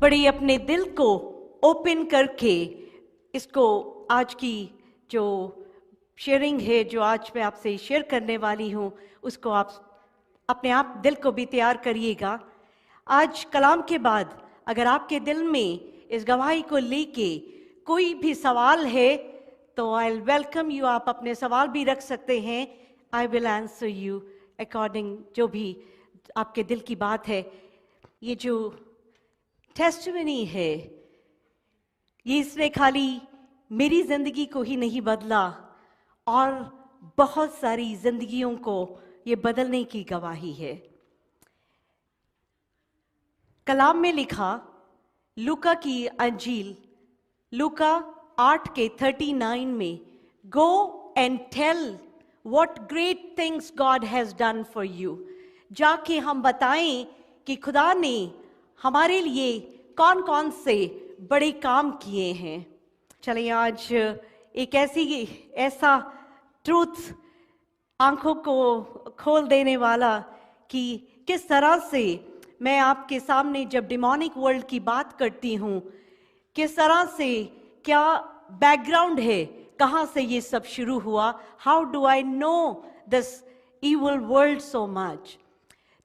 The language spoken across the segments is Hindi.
बड़ी अपने दिल को ओपन करके इसको आज की जो शेयरिंग है, जो आज मैं आपसे शेयर करने वाली हूँ, उसको आप अपने आप दिल को भी तैयार करिएगा। आज कलाम के बाद अगर आपके दिल में इस गवाही को लेके कोई भी सवाल है तो आई विल वेलकम यू। आप अपने सवाल भी रख सकते हैं। I will answer you according जो भी आपके दिल की बात है। ये जो टेस्टिमनी है, ये इसने खाली मेरी जिंदगी को ही नहीं बदला और बहुत सारी जिंदगियों को ये बदलने की गवाही है। कलाम में लिखा लूका की अंजील लूका 8:39 में, go and tell what great things God has done for you. जाके हम बताएं कि खुदा ने हमारे लिए कौन कौन से बड़े काम किए हैं। चलिए आज एक ऐसा ट्रूथ आंखों को खोल देने वाला कि किस तरह से मैं आपके सामने जब डिमोनिक वर्ल्ड की बात करती हूँ, किस तरह से, क्या बैकग्राउंड है, कहाँ से ये सब शुरू हुआ, how do I know this evil world so much.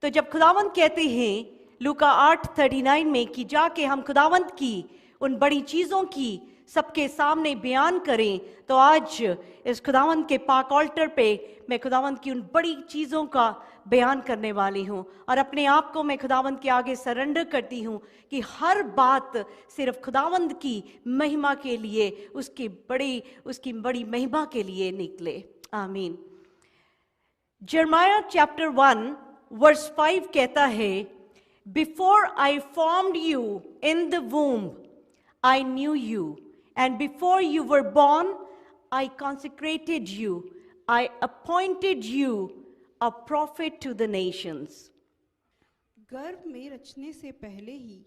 तो जब खुदावंत कहते हैं लूका 8:39 में कि जाके हम खुदावंत की उन बड़ी चीज़ों की सबके सामने बयान करें, तो आज इस खुदावंत के पाक ऑल्टर पे मैं खुदावंत की उन बड़ी चीज़ों का बयान करने वाली हूँ और अपने आप को मैं खुदावंत के आगे सरेंडर करती हूँ कि हर बात सिर्फ खुदावंत की महिमा के लिए, उसकी बड़ी महिमा के लिए निकले। आमीन। जर्माया चैप्टर 1 वर्स 5 कहता है, before I formed you in the womb I knew you, and before you were born I consecrated you, I appointed you a prophet to the nations। गर्भ में रचने से पहले ही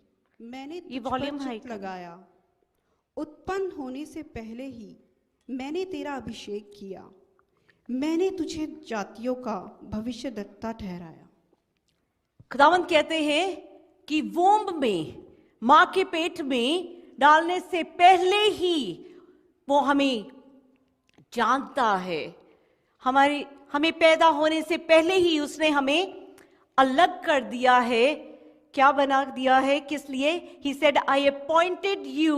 मैंने ये तुझ वॉल्यूम पर हाई चित्त लगाया, उत्पन्न होने से पहले ही मैंने तेरा अभिषेक किया, मैंने तुझे जातियों का भविष्यद्वक्ता ठहराया। खुदावंत कहते हैं कि वोम्ब में, माँ के पेट में डालने से पहले ही वो हमें जानता है। हमें पैदा होने से पहले ही उसने हमें अलग कर दिया है। क्या बना दिया है? किस लिए? He said, I appointed you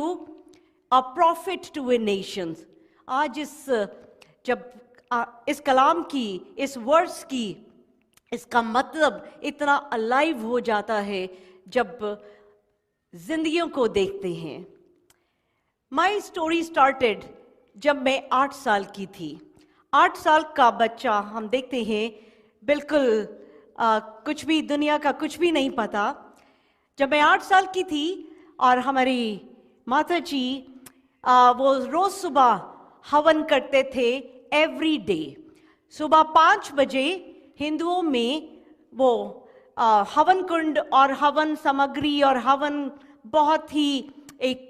a prophet to a nations। आज इस कलाम की, इस वर्स की, इसका मतलब इतना अलाइव हो जाता है जब जिंदगियों को देखते हैं। माई स्टोरी स्टार्टेड जब मैं 8 साल की थी। 8 साल का बच्चा, हम देखते हैं बिल्कुल कुछ भी, दुनिया का कुछ भी नहीं पता। जब मैं 8 साल की थी और हमारी माता जी वो रोज सुबह हवन करते थे, एवरी डे सुबह 5 बजे हिंदुओं में वो हवन कुंड और हवन सामग्री और हवन बहुत ही एक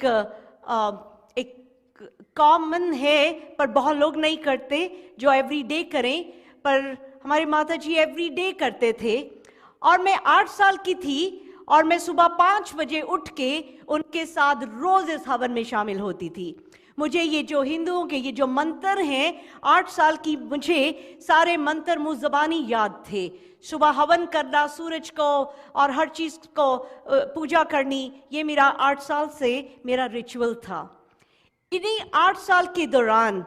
कॉमन है, पर बहुत लोग नहीं करते जो एवरी डे करें, पर हमारी माता जी एवरी डे करते थे। और मैं 8 साल की थी और मैं सुबह 5 बजे उठ के उनके साथ रोज इस हवन में शामिल होती थी। मुझे ये जो हिंदुओं के ये जो मंत्र हैं, 8 साल की मुझे सारे मंत्र मुँह ज़बानी याद थे। सुबह हवन करना, सूरज को और हर चीज़ को पूजा करनी, ये मेरा 8 साल से मेरा रिचुअल था। इन्हीं 8 साल के दौरान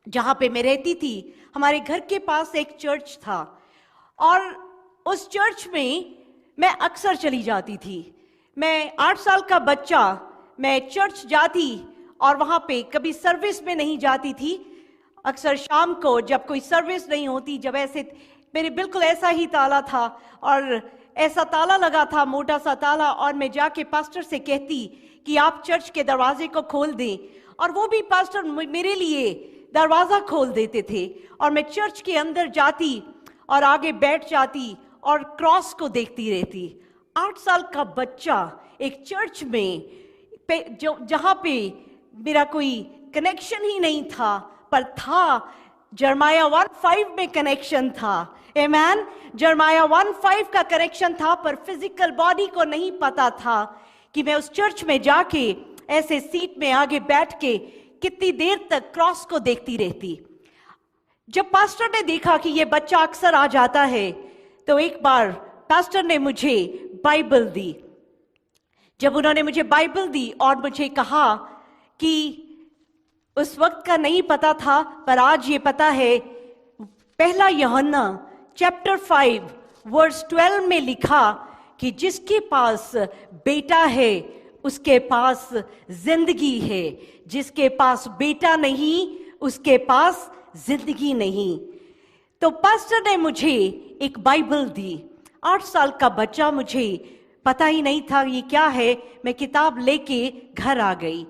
जहाँ पे मैं रहती थी, हमारे घर के पास एक चर्च था और उस चर्च में मैं अक्सर चली जाती थी। मैं 8 साल का बच्चा, मैं चर्च जाती और वहाँ पे कभी सर्विस में नहीं जाती थी। अक्सर शाम को जब कोई सर्विस नहीं होती, जब ऐसे मेरे बिल्कुल ऐसा ही ताला था और ऐसा ताला लगा था, मोटा सा ताला, और मैं जाके पास्टर से कहती कि आप चर्च के दरवाजे को खोल दें, और वो भी पास्टर मेरे लिए दरवाज़ा खोल देते थे और मैं चर्च के अंदर जाती और आगे बैठ जाती और क्रॉस को देखती रहती। 8 साल का बच्चा एक चर्च में जहाँ पे मेरा कोई कनेक्शन ही नहीं था, पर था जर्माया 1:5 में कनेक्शन था। आमेन। जर्माया 1:5 का कनेक्शन था, पर फिजिकल बॉडी को नहीं पता था कि मैं उस चर्च में जाके ऐसे सीट में आगे बैठ के कितनी देर तक क्रॉस को देखती रहती। जब पास्टर ने देखा कि ये बच्चा अक्सर आ जाता है, तो एक बार पास्टर ने मुझे बाइबल दी। जब उन्होंने मुझे बाइबल दी और मुझे कहा कि उस वक्त का नहीं पता था, पर आज ये पता है, पहला यूहन्ना चैप्टर 5 वर्स 12 में लिखा कि जिसके पास बेटा है उसके पास जिंदगी है, जिसके पास बेटा नहीं उसके पास जिंदगी नहीं। तो पास्टर ने मुझे एक बाइबल दी। 8 साल का बच्चा, मुझे पता ही नहीं था ये क्या है। मैं किताब लेके घर आ गई।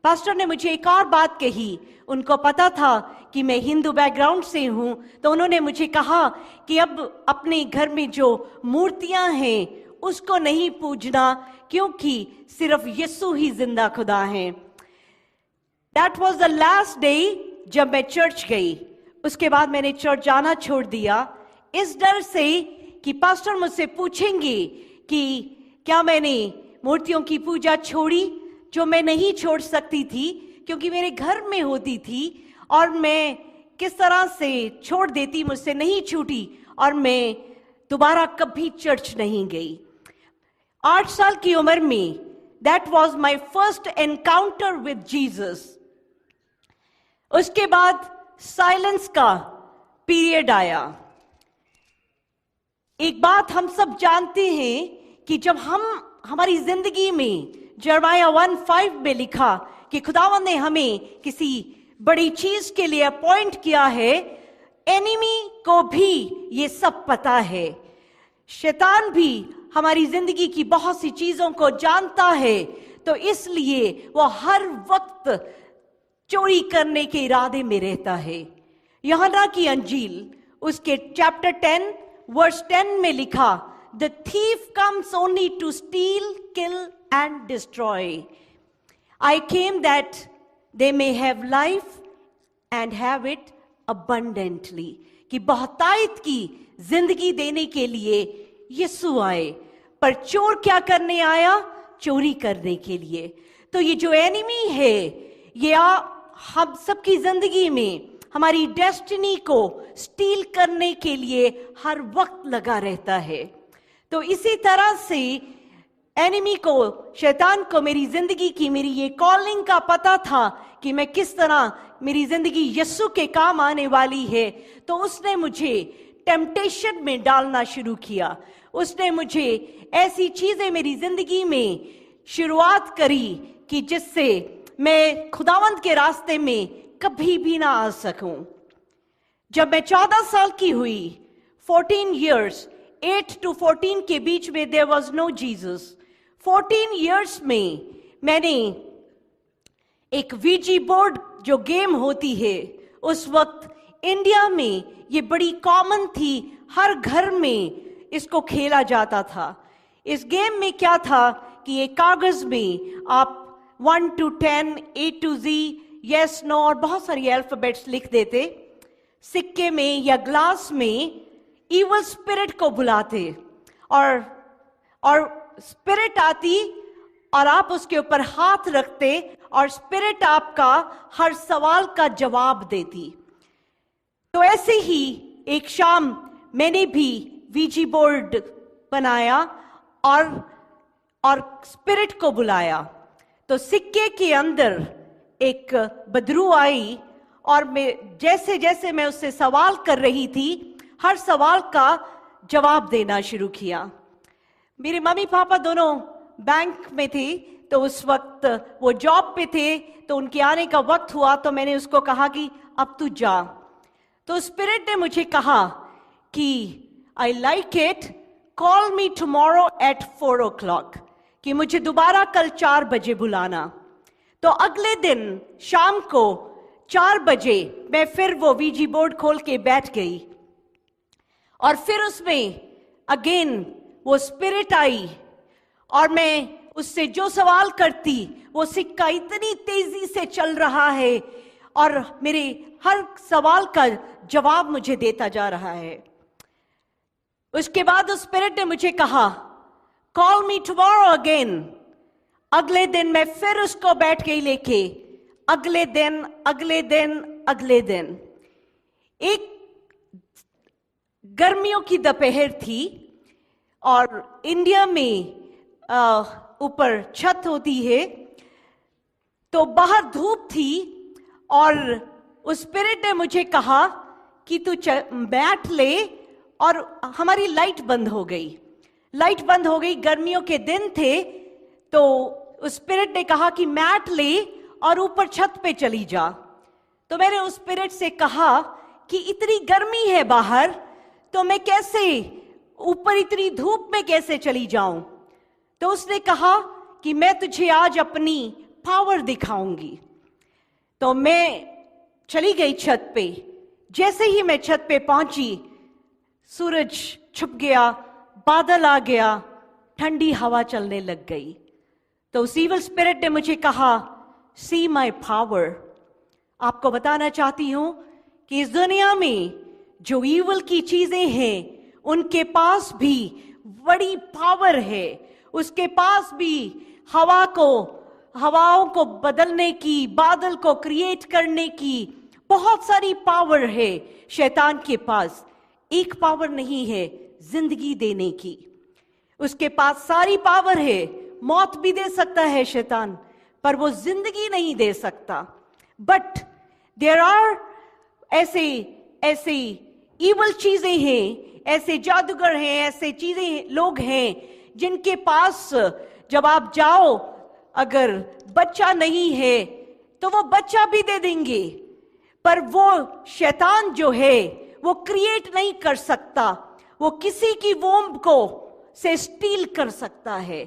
पास्टर ने मुझे एक और बात कही। उनको पता था कि मैं हिंदू बैकग्राउंड से हूं, तो उन्होंने मुझे कहा कि अब अपने घर में जो मूर्तियां हैं उसको नहीं पूजना, क्योंकि सिर्फ यीशु ही जिंदा खुदा है। That was the last day जब मैं चर्च गई। उसके बाद मैंने चर्च जाना छोड़ दिया, इस डर से कि पास्टर मुझसे पूछेंगे कि क्या मैंने मूर्तियों की पूजा छोड़ी, जो मैं नहीं छोड़ सकती थी क्योंकि मेरे घर में होती थी, और मैं किस तरह से छोड़ देती, मुझसे नहीं छूटी और मैं दोबारा कभी चर्च नहीं गई। 8 साल की उम्र में that was my first encounter with Jesus. उसके बाद साइलेंस का पीरियड आया। एक बात हम सब जानते हैं कि जब हमारी जिंदगी में यिर्मयाह 1:5 में लिखा कि खुदावंद ने हमें किसी बड़ी चीज के लिए अपॉइंट किया है, एनिमी को भी ये सब पता है। शैतान भी हमारी जिंदगी की बहुत सी चीजों को जानता है, तो इसलिए वो हर वक्त चोरी करने के इरादे में रहता है। यूहन्ना की अंजील उसके चैप्टर 10 वर्स 10 में लिखा, the thief comes only to steal, kill and destroy. I came that they may have life and have it abundantly, कि बहुतायत की जिंदगी देने के लिए यीशु आए, पर चोर क्या करने आया? चोरी करने के लिए। तो ये जो एनिमी है, ये हम सबकी जिंदगी में हमारी डेस्टिनी को स्टील करने के लिए हर वक्त लगा रहता है। तो इसी तरह से एनिमी को, शैतान को मेरी जिंदगी की, मेरी ये कॉलिंग का पता था कि मैं किस तरह मेरी जिंदगी यीशु के काम आने वाली है, तो उसने मुझे टेम्पटेशन में डालना शुरू किया। उसने मुझे ऐसी चीजें मेरी जिंदगी में शुरुआत करी कि जिससे मैं खुदावंद के रास्ते में कभी भी ना आ सकूं। जब मैं 14 साल की हुई, 14 years, 8 to 14 के बीच में there was no Jesus। 14 years में मैंने एक वीजी बोर्ड जो गेम होती है, उस वक्त इंडिया में ये बड़ी कॉमन थी, हर घर में इसको खेला जाता था। इस गेम में क्या था कि एक कागज में आप 1 to 10, A to Z, yes, no और बहुत सारी अल्फाबेट्स लिख देते। सिक्के में या ग्लास में इवल स्पिरिट को बुलाते और स्पिरिट आती और आप उसके ऊपर हाथ रखते और स्पिरिट आपका हर सवाल का जवाब देती। तो ऐसे ही एक शाम मैंने भी वीजी बोर्ड बनाया और स्पिरिट को बुलाया। तो सिक्के के अंदर एक बदरू आई और जैसे जैसे मैं उससे सवाल कर रही थी, हर सवाल का जवाब देना शुरू किया। मेरे मम्मी पापा दोनों बैंक में थे, तो उस वक्त वो जॉब पे थे, तो उनके आने का वक्त हुआ, तो मैंने उसको कहा कि अब तू जा। तो स्पिरिट ने मुझे कहा कि I like it, call me tomorrow at 4 o'clock, कि मुझे दोबारा कल 4 बजे बुलाना। तो अगले दिन शाम को 4 बजे मैं फिर वो वीजी बोर्ड खोल के बैठ गई और फिर उसमें अगेन वो स्पिरिट आई और मैं उससे जो सवाल करती, वो सिक्का इतनी तेजी से चल रहा है और मेरे हर सवाल का जवाब मुझे देता जा रहा है। उसके बाद उस स्पिरिट ने मुझे कहा, कॉल मी टुमारो अगेन, अगले दिन मैं फिर उसको बैठ गई लेके, अगले दिन, अगले दिन, अगले दिन। एक गर्मियों की दोपहर थी और इंडिया में ऊपर छत होती है, तो बाहर धूप थी और उस स्पिरिट ने मुझे कहा कि तू बैठ ले, और हमारी लाइट बंद हो गई। लाइट बंद हो गई, गर्मियों के दिन थे, तो उस स्पिरिट ने कहा कि मैट ले और ऊपर छत पे चली जा। तो मैंने उस स्पिरिट से कहा कि इतनी गर्मी है बाहर, तो मैं कैसे ऊपर इतनी धूप में कैसे चली जाऊं? तो उसने कहा कि मैं तुझे आज अपनी पावर दिखाऊंगी। तो मैं चली गई छत पे। जैसे ही मैं छत पे पहुंची, सूरज छुप गया, बादल आ गया, ठंडी हवा चलने लग गई। तो उस ईवल स्पिरिट ने मुझे कहा, सी माई पावर। आपको बताना चाहती हूं कि इस दुनिया में जो ईवल की चीजें हैं, उनके पास भी बड़ी पावर है। उसके पास भी हवाओं को बदलने की, बादल को क्रिएट करने की बहुत सारी पावर है। शैतान के पास एक पावर नहीं है, जिंदगी देने की। उसके पास सारी पावर है, मौत भी दे सकता है शैतान, पर वो जिंदगी नहीं दे सकता। बट देयर आर ऐसे इवल चीजें हैं, ऐसे जादूगर हैं, ऐसे चीजें लोग हैं जिनके पास जब आप जाओ, अगर बच्चा नहीं है तो वो बच्चा भी दे देंगे, पर वो शैतान जो है वो क्रिएट नहीं कर सकता। वो किसी की वोम्ब को से स्टील कर सकता है।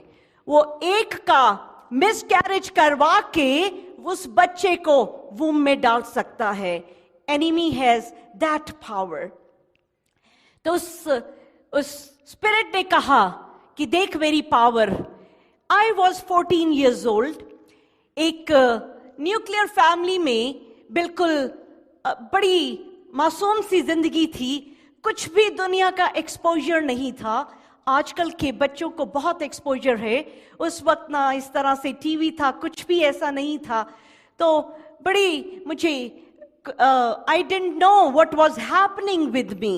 वो एक का मिसकैरेज करवा के उस बच्चे को वूम में डाल सकता है। Enemy has that power. तो उस स्पिरिट ने कहा कि देख मेरी power. I was 14 years old। एक न्यूक्लियर फैमिली में बिल्कुल बड़ी मासूम सी जिंदगी थी। कुछ भी दुनिया का एक्सपोजर नहीं था। आजकल के बच्चों को बहुत एक्सपोजर है, उस वक्त ना इस तरह से टीवी था, कुछ भी ऐसा नहीं था। तो बड़ी मुझे I didn't know what was happening with me.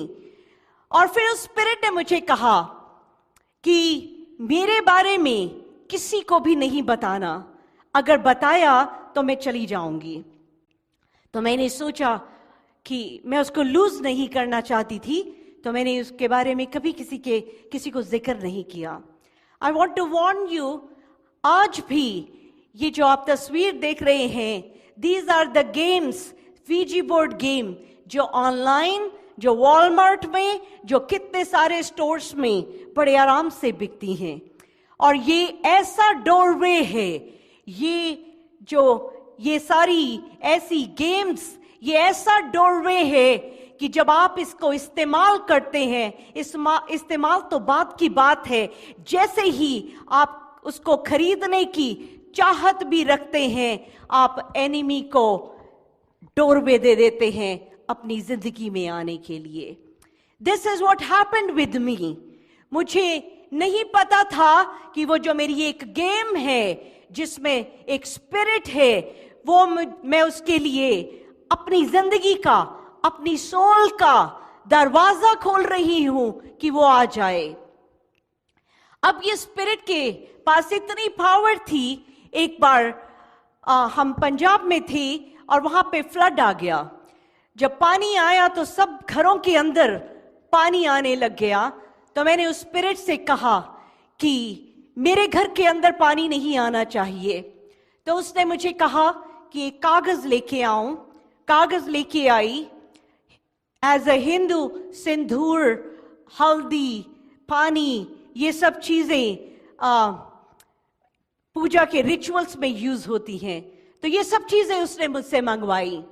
और फिर उस स्पिरिट ने मुझे कहा कि मेरे बारे में किसी को भी नहीं बताना, अगर बताया तो मैं चली जाऊंगी। तो मैंने सोचा कि मैं उसको लूज नहीं करना चाहती थी, तो मैंने उसके बारे में कभी किसी को जिक्र नहीं किया। I want to warn you, आज भी ये जो आप तस्वीर देख रहे हैं, these are the games, VG board game, जो ऑनलाइन, जो वॉलमार्ट में, जो कितने सारे स्टोर्स में बड़े आराम से बिकती हैं। और ये ऐसा डोरवे है, ये सारी ऐसी गेम्स, ये ऐसा डोरवे है कि जब आप इसको इस्तेमाल करते हैं, इस्तेमाल तो बात की बात है, जैसे ही आप उसको खरीदने की चाहत भी रखते हैं, आप एनिमी को डोरवे दे देते हैं अपनी जिंदगी में आने के लिए। This is what happened with me. मुझे नहीं पता था कि वो जो मेरी एक गेम है जिसमें एक स्पिरिट है, वो मैं उसके लिए अपनी जिंदगी का, अपनी सोल का दरवाजा खोल रही हूं कि वो आ जाए। अब ये स्पिरिट के पास इतनी पावर थी। एक बार हम पंजाब में थे और वहां पे फ्लड आ गया। जब पानी आया तो सब घरों के अंदर पानी आने लग गया। तो मैंने उस स्पिरिट से कहा कि मेरे घर के अंदर पानी नहीं आना चाहिए। तो उसने मुझे कहा कि एक कागज लेके आऊं। कागज लेके आई। एज अ हिंदू, सिंदूर, हल्दी, पानी, ये सब चीजें पूजा के रिचुअल्स में यूज होती हैं। तो ये सब चीजें उसने मुझसे मंगवाई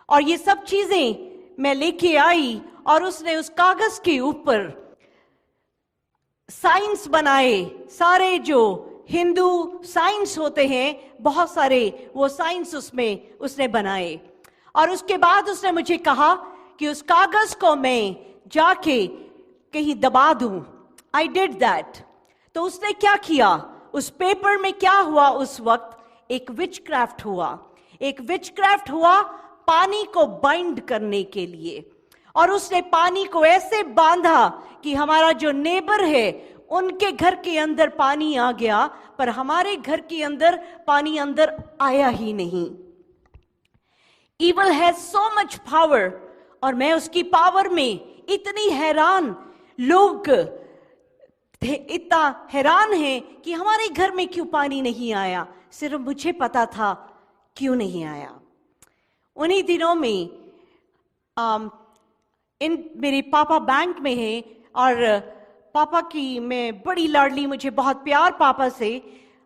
और ये सब चीजें मैं लेके आई और उसने उस कागज के ऊपर साइंस बनाए। सारे जो हिंदू साइंस होते हैं, बहुत सारे वो साइंस उसमें उसने बनाए। और उसके बाद उसने मुझे कहा कि उस कागज को मैं जाके कहीं दबा दूं। I did that. तो उसने क्या किया, उस पेपर में क्या हुआ उस वक्त, एक विचक्राफ्ट हुआ। एक विचक्राफ्ट हुआ पानी को बाइंड करने के लिए, और उसने पानी को ऐसे बांधा कि हमारा जो नेबर है उनके घर के अंदर पानी आ गया, पर हमारे घर के अंदर पानी अंदर आया ही नहीं। Evil has so much power, और मैं उसकी पावर में इतनी हैरान, लोग इतना हैरान है कि हमारे घर में क्यों पानी नहीं आया। सिर्फ मुझे पता था क्यों नहीं आया। उन्हीं दिनों में मेरे पापा बैंक में हैं, और पापा की मैं बड़ी लाडली, मुझे बहुत प्यार पापा से।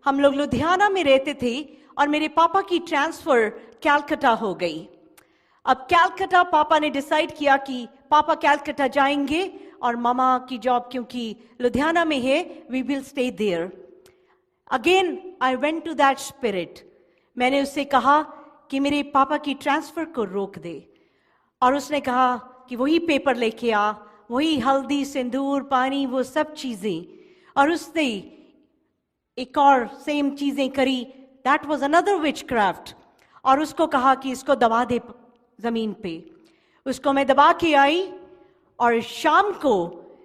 हम लोग लुधियाना में रहते थे और मेरे पापा की ट्रांसफर कैलकाटा हो गई। अब कैलकाटा पापा ने डिसाइड किया कि पापा कैलकाटा जाएंगे और मामा की जॉब क्योंकि लुधियाना में है, we will stay there. Again I went to that spirit. मैंने उससे कहा कि मेरे पापा की ट्रांसफर को रोक दे, और उसने कहा कि वही पेपर लेके आ, वही हल्दी सिंदूर पानी वो सब चीजें, और उसने एक और सेम चीजें करी। That was another witchcraft. और उसको कहा कि इसको दबा दे जमीन पे। उसको मैं दबा के आई, और शाम को,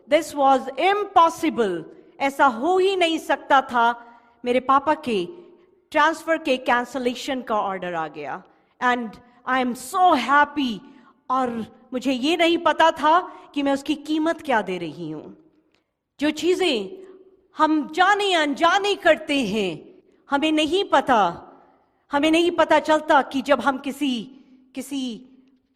दिस वाज इम्पॉसिबल, ऐसा हो ही नहीं सकता था, मेरे पापा के ट्रांसफर के कैंसलेशन का ऑर्डर आ गया। And I am so happy. और मुझे ये नहीं पता था कि मैं उसकी कीमत क्या दे रही हूं। जो चीजें हम जाने अनजाने करते हैं, हमें नहीं पता चलता कि जब हम किसी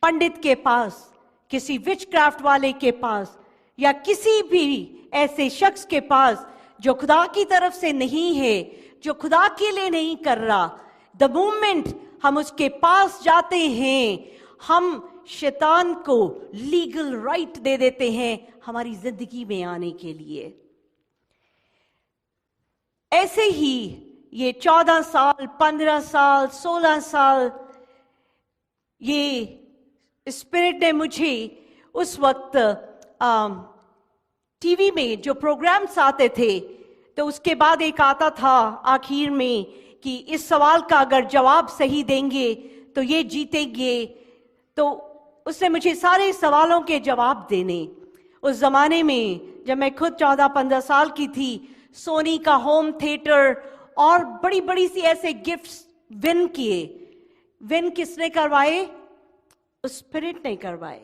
पंडित के पास, किसी विचक्राफ्ट वाले के पास, या किसी भी ऐसे शख्स के पास जो खुदा की तरफ से नहीं है, जो खुदा के लिए नहीं कर रहा, द मोमेंट हम उसके पास जाते हैं, हम शैतान को लीगल राइट दे देते हैं हमारी जिंदगी में आने के लिए। ऐसे ही ये 14 साल, 15 साल, 16 साल, ये स्पिरिट ने मुझे उस वक्त टीवी में जो प्रोग्राम्स आते थे, तो उसके बाद एक आता था आखिर में कि इस सवाल का अगर जवाब सही देंगे तो ये जीतेंगे। तो उसने मुझे सारे सवालों के जवाब देने। उस जमाने में जब मैं खुद 14-15 साल की थी, सोनी का होम थिएटर और बड़ी बड़ी सी ऐसे गिफ्ट्स विन किए। विन किसने करवाए? उस स्पिरिट ने करवाए।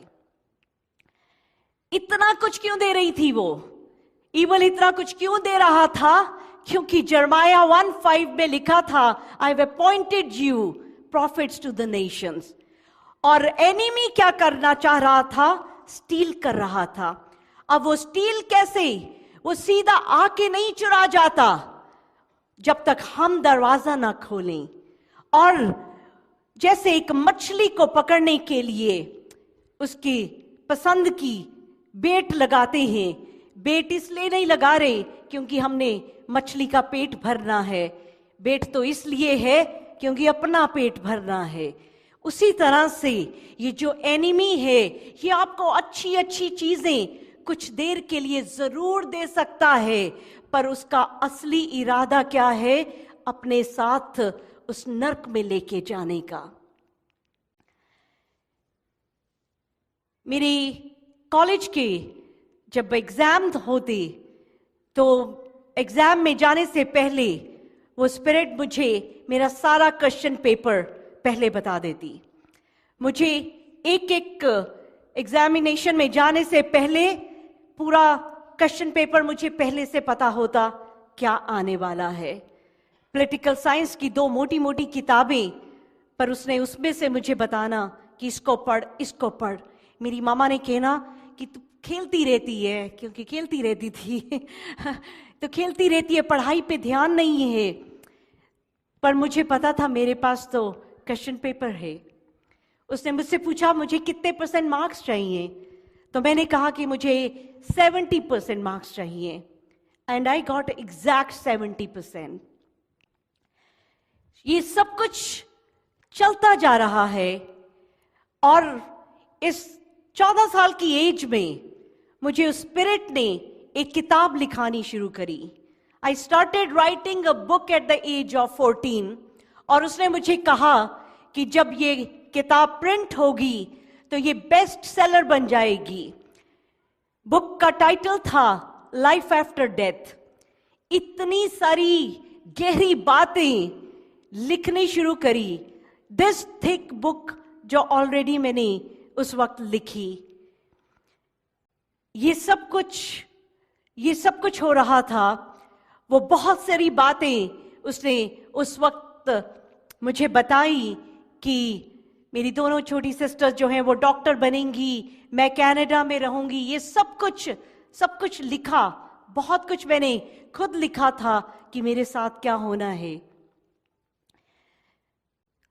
इतना कुछ क्यों दे रही थी वो? ईवल इतना कुछ क्यों दे रहा था? क्योंकि जर्माया 1:5 में लिखा था, I have appointed you prophets to the nations. और एनिमी क्या करना चाह रहा था? स्टील कर रहा था। अब वो स्टील कैसे? वो सीधा आके नहीं चुरा जाता जब तक हम दरवाजा ना खोलें। और जैसे एक मछली को पकड़ने के लिए उसकी पसंद की बेट लगाते हैं, बेट इसलिए नहीं लगा रहे क्योंकि हमने मछली का पेट भरना है, बेट तो इसलिए है क्योंकि अपना पेट भरना है। उसी तरह से ये जो एनिमी है, ये आपको अच्छी अच्छी चीजें कुछ देर के लिए जरूर दे सकता है, पर उसका असली इरादा क्या है? अपने साथ उस नर्क में लेके जाने का। मेरे कॉलेज के जब एग्जाम होते, तो एग्जाम में जाने से पहले वो स्पिरिट मुझे मेरा सारा क्वेश्चन पेपर पहले बता देती। मुझे एक एक एग्जामिनेशन में जाने से पहले पूरा क्वेश्चन पेपर मुझे पहले से पता होता क्या आने वाला है। पॉलिटिकल साइंस की 2 मोटी मोटी किताबें, पर उसने उसमें से मुझे बताना कि इसको पढ़, इसको पढ़। मेरी मामा ने कहना कि तू खेलती रहती है, क्योंकि खेलती रहती थी तो खेलती रहती है, पढ़ाई पे ध्यान नहीं है। पर मुझे पता था मेरे पास तो क्वेश्चन पेपर है। उसने मुझसे पूछा मुझे कितने % मार्क्स चाहिए, तो मैंने कहा कि मुझे 70% मार्क्स चाहिए, एंड आई गॉट एग्जैक्ट 70%। ये सब कुछ चलता जा रहा है, और इस 14 साल की एज में मुझे उस स्पिरिट ने एक किताब लिखानी शुरू करी। I started writing a book at the age of 14. और उसने मुझे कहा कि जब ये किताब प्रिंट होगी तो ये बेस्ट सेलर बन जाएगी. बुक का टाइटल था लाइफ आफ्टर डेथ. इतनी सारी गहरी बातें लिखनी शुरू करी. दिस थिक बुक जो ऑलरेडी मैंने उस वक्त लिखी. ये सब कुछ हो रहा था. वो बहुत सारी बातें उसने उस वक्त मुझे बताई कि मेरी दोनों छोटी सिस्टर्स जो हैं वो डॉक्टर बनेंगी, मैं कनाडा में रहूंगी. ये सब कुछ लिखा. बहुत कुछ मैंने खुद लिखा था कि मेरे साथ क्या होना है.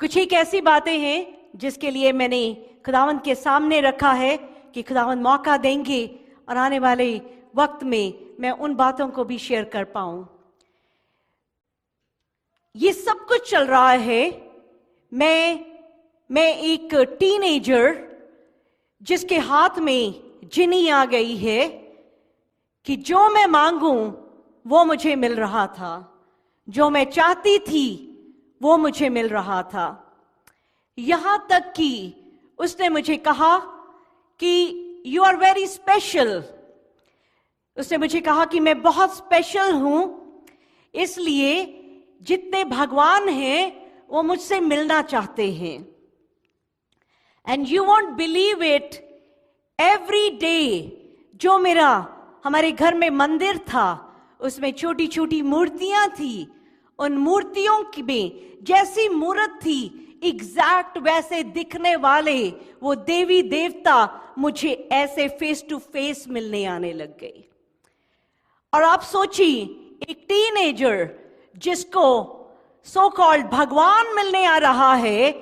कुछ एक ऐसी बातें हैं जिसके लिए मैंने खुदावंद के सामने रखा है कि खुदावंद मौका देंगे और आने वाले वक्त में मैं उन बातों को भी शेयर कर पाऊं. ये सब कुछ चल रहा है. मैं एक टीनेजर जिसके हाथ में जिनी आ गई है कि जो मैं मांगूं वो मुझे मिल रहा था. जो मैं चाहती थी वो मुझे मिल रहा था. यहां तक कि उसने मुझे कहा कि यू आर वेरी स्पेशल. उसने मुझे कहा कि मैं बहुत स्पेशल हूं, इसलिए जितने भगवान हैं वो मुझसे मिलना चाहते हैं. And you won't believe it, every day जो हमारे घर में मंदिर था उसमें छोटी छोटी मूर्तियां थी. उन मूर्तियों में जैसी मूर्त थी एग्जैक्ट वैसे दिखने वाले वो देवी देवता मुझे ऐसे फेस टू फेस मिलने आने लग गए. और आप सोचिए, एक टीनेजर जिसको सो कॉल्ड भगवान मिलने आ रहा है,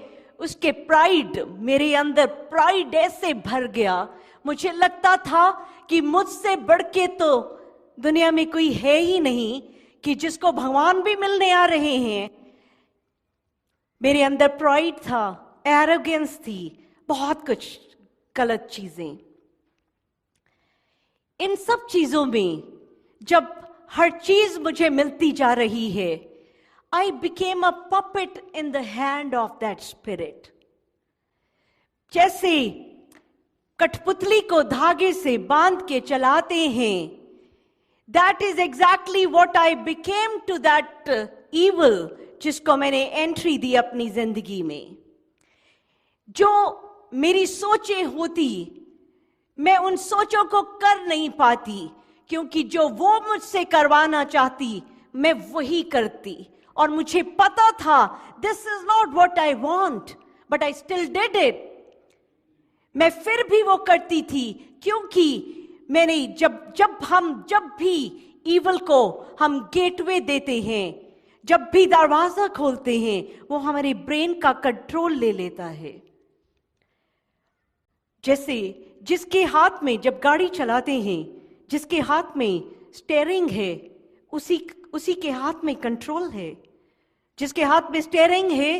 उसके प्राइड, मेरे अंदर प्राइड ऐसे भर गया. मुझे लगता था कि मुझसे बढ़ के तो दुनिया में कोई है ही नहीं कि जिसको भगवान भी मिलने आ रहे हैं. मेरे अंदर प्राइड था, एरोगेंस थी, बहुत कुछ गलत चीजें. इन सब चीजों में जब हर चीज मुझे मिलती जा रही है, I became a puppet in the hand of that spirit. जैसे कठपुतली को धागे से बांध के चलाते हैं, that is exactly what I became to that evil जिसको मैंने एंट्री दी अपनी जिंदगी में. जो मेरी सोचें होती, मैं उन सोचों को कर नहीं पाती, क्योंकि जो वो मुझसे करवाना चाहती मैं वही करती. और मुझे पता था this is not what I want, but I still did it. मैं फिर भी वो करती थी, क्योंकि मैंने जब भी ईवल को हम गेटवे देते हैं, जब भी दरवाजा खोलते हैं, वो हमारे ब्रेन का कंट्रोल ले लेता है. जैसे जिसके हाथ में, जब गाड़ी चलाते हैं, जिसके हाथ में स्टीयरिंग है उसी के हाथ में कंट्रोल है. जिसके हाथ में स्टीयरिंग है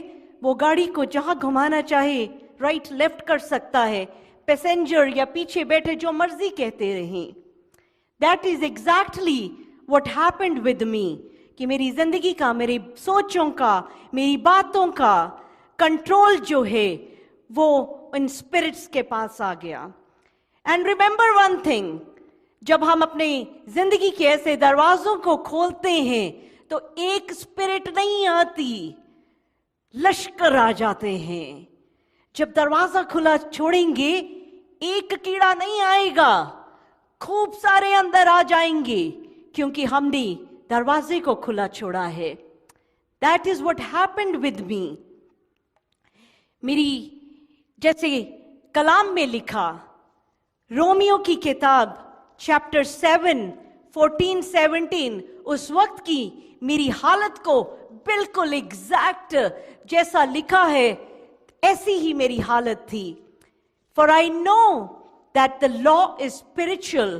वो गाड़ी को जहां घुमाना चाहे राइट लेफ्ट कर सकता है. पैसेंजर या पीछे बैठे जो मर्जी कहते रहें. That is exactly what happened with me, कि मेरी जिंदगी का, मेरी सोचों का, मेरी बातों का कंट्रोल जो है वो इन स्पिरिट्स के पास आ गया. एंड रिमेंबर वन थिंग, जब हम अपने जिंदगी के ऐसे दरवाजों को खोलते हैं तो एक स्पिरिट नहीं आती, लश्कर आ जाते हैं. जब दरवाजा खुला छोड़ेंगे एक कीड़ा नहीं आएगा, खूब सारे अंदर आ जाएंगे, क्योंकि हमने दरवाजे को खुला छोड़ा है. That is what happened with me. मेरी, जैसे कलाम में लिखा, रोमियो की किताब चैप्टर 7 14-17, उस वक्त की मेरी हालत को बिल्कुल एग्जैक्ट जैसा लिखा है ऐसी ही मेरी हालत थी. For I know that the law is spiritual,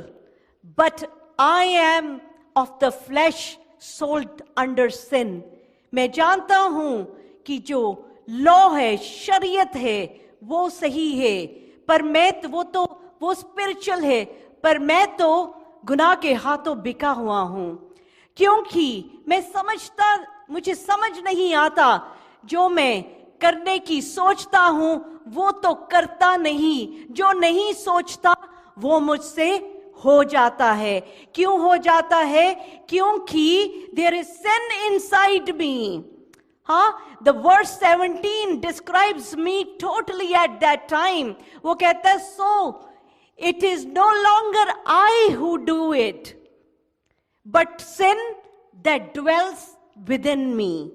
but I am of the flesh sold under sin. मैं जानता हूं कि जो लॉ है, शरीयत है, वो सही है, पर वो स्पिरिचुअल है, पर मैं तो गुनाह के हाथों बिका हुआ हूं. क्योंकि मुझे समझ नहीं आता, जो मैं करने की सोचता हूं वो तो करता नहीं, जो नहीं सोचता वो मुझसे हो जाता है। क्यों हो जाता है? क्योंकि there is sin inside me. हाँ, the verse 17 describes me totally at that time. वो कहता है, so it is no longer I who do it, but sin that dwells within me.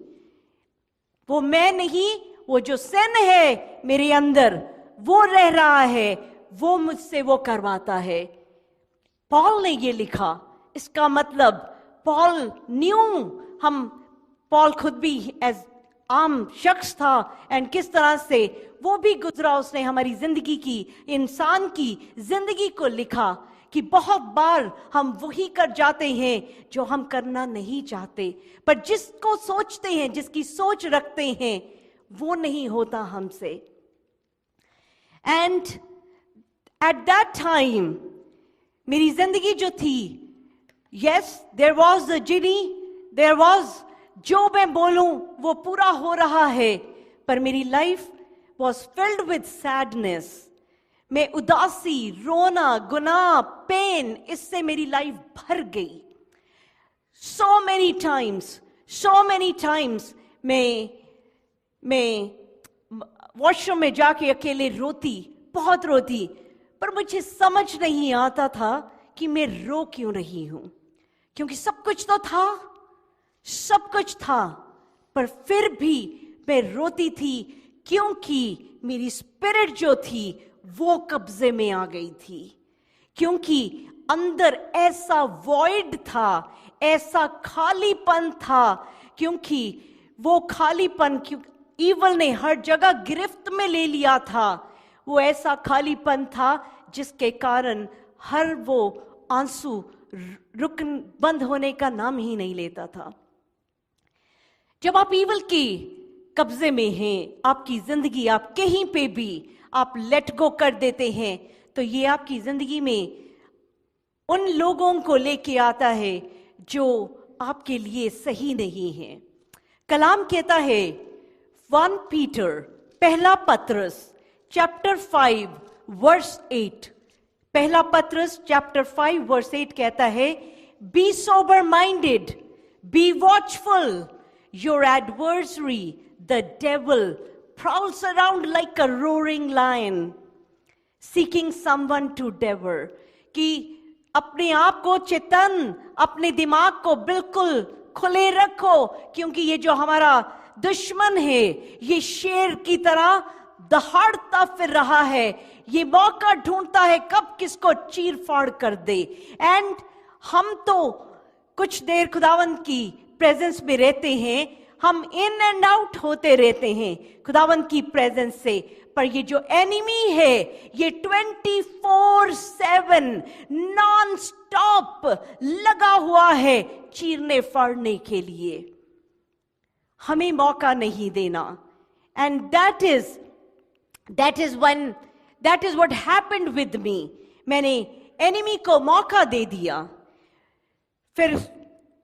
वो मैं नहीं, वो जो sin है मेरे अंदर वो रह रहा है, वो मुझसे वो करवाता है। पॉल ने ये लिखा, इसका मतलब पॉल पॉल खुद भी एज आम शख्स था, एंड किस तरह से वो भी गुजरा, उसने हमारी जिंदगी की, इंसान की जिंदगी को लिखा कि बहुत बार हम वही कर जाते हैं जो हम करना नहीं चाहते, पर जिसको सोचते हैं, जिसकी सोच रखते हैं, वो नहीं होता हमसे। एंड एट दैट टाइम मेरी जिंदगी जो थी, yes there was a genie, there was, जो मैं बोलूं वो पूरा हो रहा है, पर मेरी life was filled with sadness. मैं उदासी, रोना, गुनाह, पेन, इससे मेरी लाइफ भर गई। सो मेनी टाइम्स मैं वॉशरूम में जाके अकेले रोती, बहुत रोती, पर मुझे समझ नहीं आता था कि मैं रो क्यों रही हूं, क्योंकि सब कुछ तो था, सब कुछ था, पर फिर भी मैं रोती थी, क्योंकि मेरी स्पिरिट जो थी वो कब्जे में आ गई थी, क्योंकि अंदर ऐसा वॉइड था, ऐसा खालीपन था, क्योंकि वो खालीपन ईवल ने हर जगह गिरफ्त में ले लिया था। वो ऐसा खालीपन था जिसके कारण हर वो आंसू बंद होने का नाम ही नहीं लेता था। जब आप ईवल के कब्जे में हैं, आपकी जिंदगी, आप कहीं पे भी आप लेट गो कर देते हैं, तो ये आपकी जिंदगी में उन लोगों को लेके आता है जो आपके लिए सही नहीं है। कलाम कहता है 1 पीटर, पहला पत्रस चैप्टर 5 वर्स 8, पहला पत्रस चैप्टर 5 वर्स 8 कहता है, be sober minded, be watchful, your adversary the devil prowls around like a roaring lion seeking someone to devour। कि अपने आप को चेतन, अपने दिमाग को बिल्कुल खुले रखो, क्योंकि ये जो हमारा दुश्मन है, ये शेर की तरह दहाड़ता फिर रहा है, ये मौका ढूंढता है कब किसको चीर फाड़ कर दे। एंड हम तो कुछ देर खुदावंद की प्रेजेंस में रहते हैं, हम इन एंड आउट होते रहते हैं खुदावंद की प्रेजेंस से, पर ये जो एनिमी है ये 24/7 नॉन स्टॉप लगा हुआ है चीरने फाड़ने के लिए, हमें मौका नहीं देना। And that is what happened with me. मैंने एनिमी को मौका दे दिया। फिर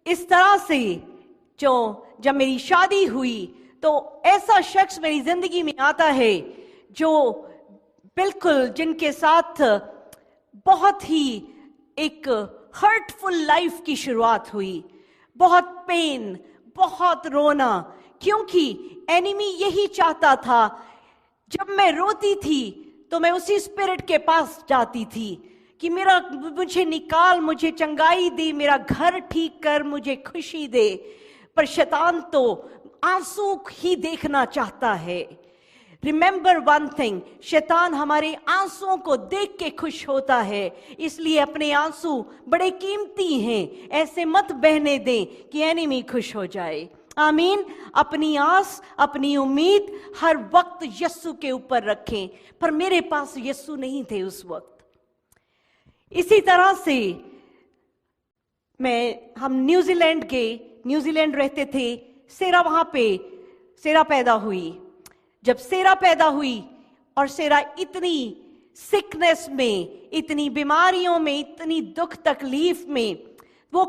इस तरह से जब मेरी शादी हुई तो ऐसा शख्स मेरी जिंदगी में आता है जो बिल्कुल, जिनके साथ बहुत ही एक हर्टफुल लाइफ की शुरुआत हुई, बहुत पेन, बहुत रोना, क्योंकि एनिमी यही चाहता था, जब मैं रोती थी तो मैं उसी स्पिरिट के पास जाती थी कि मुझे निकाल, मुझे चंगाई दे, मेरा घर ठीक कर, मुझे खुशी दे। पर शैतान तो आंसू ही देखना चाहता है। रिमेंबर वन थिंग, शैतान हमारे आंसुओं को देख के खुश होता है, इसलिए अपने आंसू बड़े कीमती हैं, ऐसे मत बहने दें कि एनिमी खुश हो जाए। आमीन। अपनी आस, अपनी उम्मीद हर वक्त यस्सु के ऊपर रखें, पर मेरे पास यस्सु नहीं थे उस वक्त। इसी तरह से हम न्यूजीलैंड रहते थे, सेरा पैदा हुई। जब सेरा पैदा हुई और सेरा इतनी सिकनेस में, इतनी बीमारियों में, इतनी दुख तकलीफ में, वो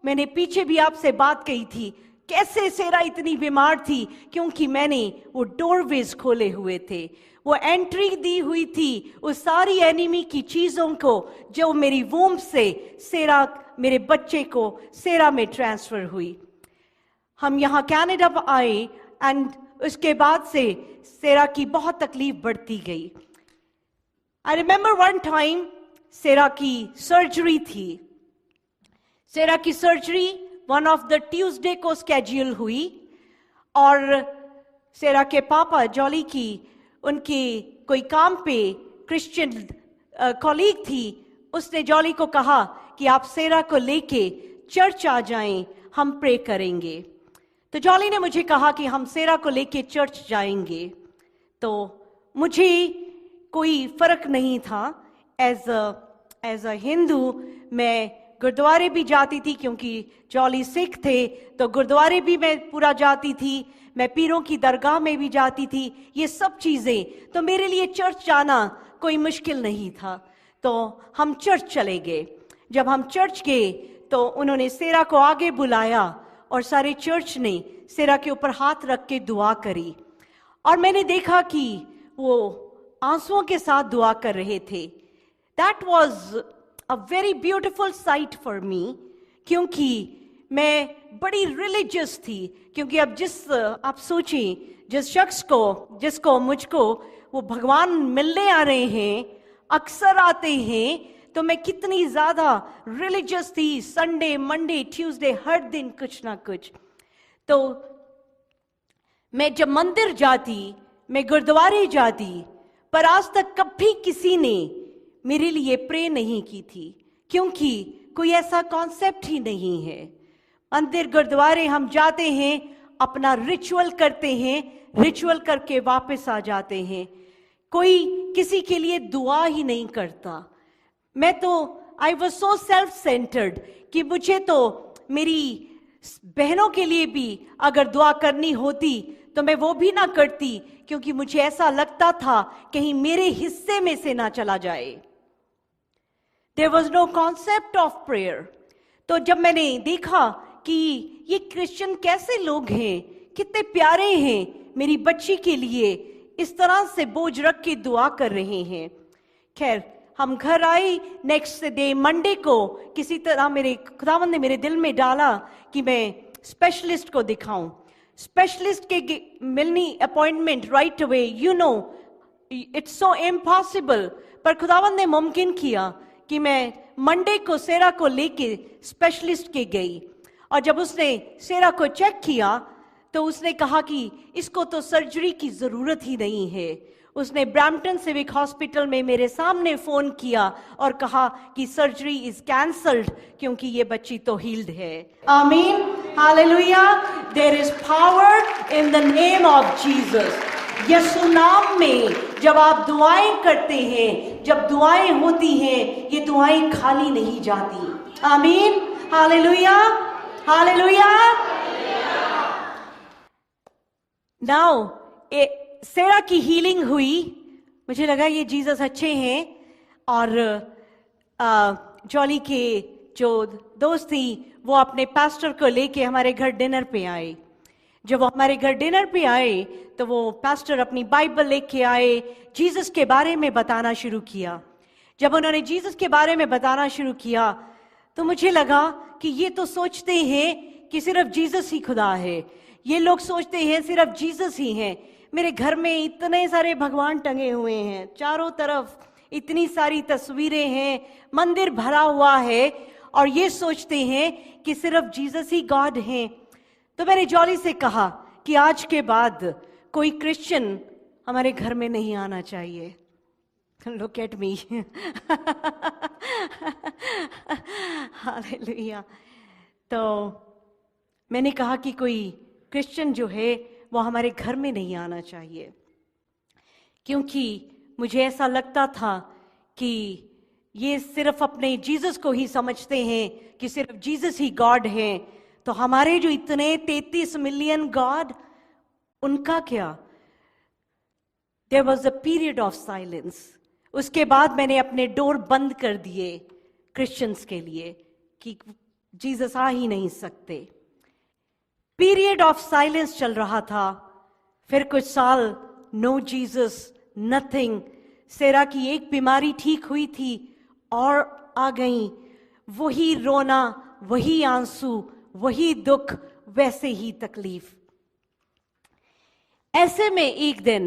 मैंने पीछे भी आपसे बात कही थी, कैसे सेरा इतनी बीमार थी, क्योंकि मैंने वो डोरवेज खोले हुए थे, वो एंट्री दी हुई थी उस सारी एनिमी की चीजों को जो मेरी वूम्ब से सेरा, मेरे बच्चे को सेरा में ट्रांसफर हुई। हम यहाँ कनाडा आए एंड उसके बाद से सेरा की बहुत तकलीफ बढ़ती गई। आई रिमेम्बर वन टाइम सेरा की सर्जरी थी। सेरा की surgery one of the Tuesday को स्केड्यूल हुई और सेरा के पापा जॉली की उनके कोई काम पे क्रिश्चियन कॉलीग थी, उसने जॉली को कहा कि आप सेरा को लेके चर्च आ जाएं, हम प्रे करेंगे। तो जॉली ने मुझे कहा कि हम सेरा को लेके चर्च जाएंगे। तो मुझे कोई फर्क नहीं था। एज अ हिंदू मैं गुरुद्वारे भी जाती थी, क्योंकि जॉली सिख थे तो गुरुद्वारे भी मैं पूरा जाती थी, मैं पीरों की दरगाह में भी जाती थी, ये सब चीज़ें। तो मेरे लिए चर्च जाना कोई मुश्किल नहीं था। तो हम चर्च चले गए। जब हम चर्च गए तो उन्होंने सेरा को आगे बुलाया और सारे चर्च ने सेरा के ऊपर हाथ रख के दुआ करी और मैंने देखा कि वो आंसुओं के साथ दुआ कर रहे थे। That was a very beautiful site for me, क्योंकि मैं बड़ी रिलीजियस थी। क्योंकि अब आप सोचें, जिस शख्स को, जिसको, मुझको वो भगवान मिलने आ रहे हैं, अक्सर आते हैं, तो मैं कितनी ज्यादा रिलीजियस थी। संडे, मंडे, ट्यूसडे, हर दिन कुछ ना कुछ। तो मैं जब मंदिर जाती, मैं गुरुद्वारे जाती, पर आज तक कभी किसी ने मेरे लिए प्रे नहीं की थी, क्योंकि कोई ऐसा कॉन्सेप्ट ही नहीं है। मंदिर गुरुद्वारे हम जाते हैं, अपना रिचुअल करते हैं, रिचुअल करके वापस आ जाते हैं। कोई किसी के लिए दुआ ही नहीं करता। मैं तो I was so self centred कि मुझे तो मेरी बहनों के लिए भी अगर दुआ करनी होती तो मैं वो भी ना करती, क्योंकि मुझे ऐसा लगता था कहीं मेरे हिस्से में से ना चला जाए। There was no concept of prayer. तो जब मैंने देखा कि ये क्रिश्चियन कैसे लोग हैं, कितने प्यारे हैं, मेरी बच्ची के लिए इस तरह से बोझ रख के दुआ कर रहे हैं। खैर, हम घर आए। नेक्स्ट डे मंडे को किसी तरह मेरे खुदावंद ने मेरे दिल में डाला कि मैं स्पेशलिस्ट को दिखाऊं। स्पेशलिस्ट के मिलनी appointment right away, you know it's so impossible, पर खुदावंद ने मुमकिन किया कि मैं मंडे को सेरा को लेके स्पेशलिस्ट के गई। और जब उसने सेरा को चेक किया तो उसने कहा कि इसको तो सर्जरी की जरूरत ही नहीं है। उसने ब्रैम्पटन सिविक हॉस्पिटल में मेरे सामने फोन किया और कहा कि सर्जरी इज कैंसल्ड, क्योंकि ये बच्ची तो हील्ड है। आमीन, hallelujah. There is power in the name of Jesus. यीशु नाम में जब आप दुआएं करते हैं, जब दुआएं होती हैं, ये दुआएं खाली नहीं जाती। आमीन, हालेलुया, हालेलुया। नाउ सेरा की हीलिंग हुई। मुझे लगा ये जीसस अच्छे हैं। और जॉली के जो दोस्त थी वो अपने पास्टर को लेके हमारे घर डिनर पे आए। जब वो हमारे घर डिनर पे आए तो वो पास्टर अपनी बाइबल लेके आए, जीसस के बारे में बताना शुरू किया। जब उन्होंने जीसस के बारे में बताना शुरू किया तो मुझे लगा कि ये तो सोचते हैं कि सिर्फ जीसस ही खुदा है। ये लोग सोचते हैं सिर्फ जीसस ही हैं। मेरे घर में इतने सारे भगवान टंगे हुए हैं, चारों तरफ इतनी सारी तस्वीरें हैं, मंदिर भरा हुआ है, और ये सोचते हैं कि सिर्फ जीसस ही गॉड हैं। तो मैंने जॉली से कहा कि आज के बाद कोई क्रिश्चियन हमारे घर में नहीं आना चाहिए। Look at me. हालेलुया। तो मैंने कहा कि कोई क्रिश्चियन जो है वो हमारे घर में नहीं आना चाहिए, क्योंकि मुझे ऐसा लगता था कि ये सिर्फ अपने जीसस को ही समझते हैं कि सिर्फ जीसस ही गॉड है। तो हमारे जो इतने 33 मिलियन गॉड, उनका क्या? There was a period of silence. उसके बाद मैंने अपने डोर बंद कर दिए क्रिश्चियंस के लिए कि जीसस आ ही नहीं सकते। पीरियड ऑफ साइलेंस चल रहा था। फिर कुछ साल नो जीसस, नथिंग। सेरा की एक बीमारी ठीक हुई थी और आ गई वही रोना, वही आंसू, वही दुख, वैसे ही तकलीफ। ऐसे में एक दिन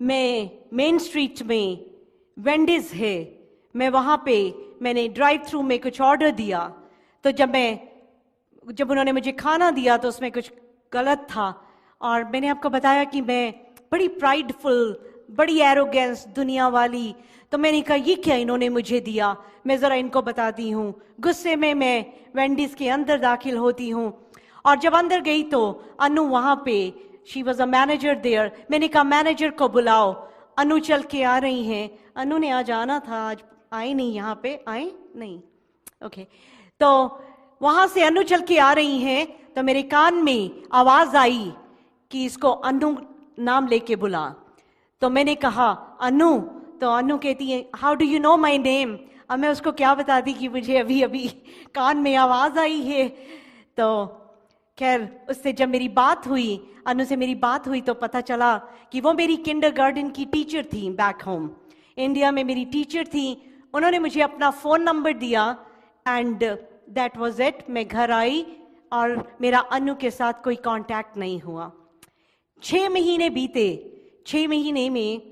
मैं मेन स्ट्रीट में वेंडीज है, मैं वहां पे मैंने ड्राइव थ्रू में कुछ ऑर्डर दिया। तो जब उन्होंने मुझे खाना दिया तो उसमें कुछ गलत था। और मैंने आपको बताया कि मैं बड़ी प्राइडफुल, बड़ी एरोगेंस दुनिया वाली, तो मैंने कहा ये क्या इन्होंने मुझे दिया, मैं ज़रा इनको बताती हूँ। गुस्से में मैं वेंडीज के अंदर दाखिल होती हूँ और जब अंदर गई तो अनु वहाँ पे, she was a manager there. मैंने कहा मैनेजर को बुलाओ। अनु चल के आ रही हैं। अनु ने आज आना था, आज आए नहीं, यहाँ पे आए नहीं, ओके। तो वहाँ से अनु चल के आ रही हैं तो मेरे कान में आवाज़ आई कि इसको अनु नाम लेके बुला। तो मैंने कहा अनु, तो अनु कहती है how do you know my name. अब मैं उसको क्या बताती कि मुझे अभी अभी कान में आवाज़ आई है। तो खैर उससे जब मेरी बात हुई, अनु से मेरी बात हुई, तो पता चला कि वो मेरी किंडरगार्टन की टीचर थी बैक होम इंडिया में, मेरी टीचर थी। उन्होंने मुझे अपना फ़ोन नंबर दिया एंड दैट वाज इट। मैं घर आई और मेरा अनु के साथ कोई कांटेक्ट नहीं हुआ। 6 महीने बीते। 6 महीने में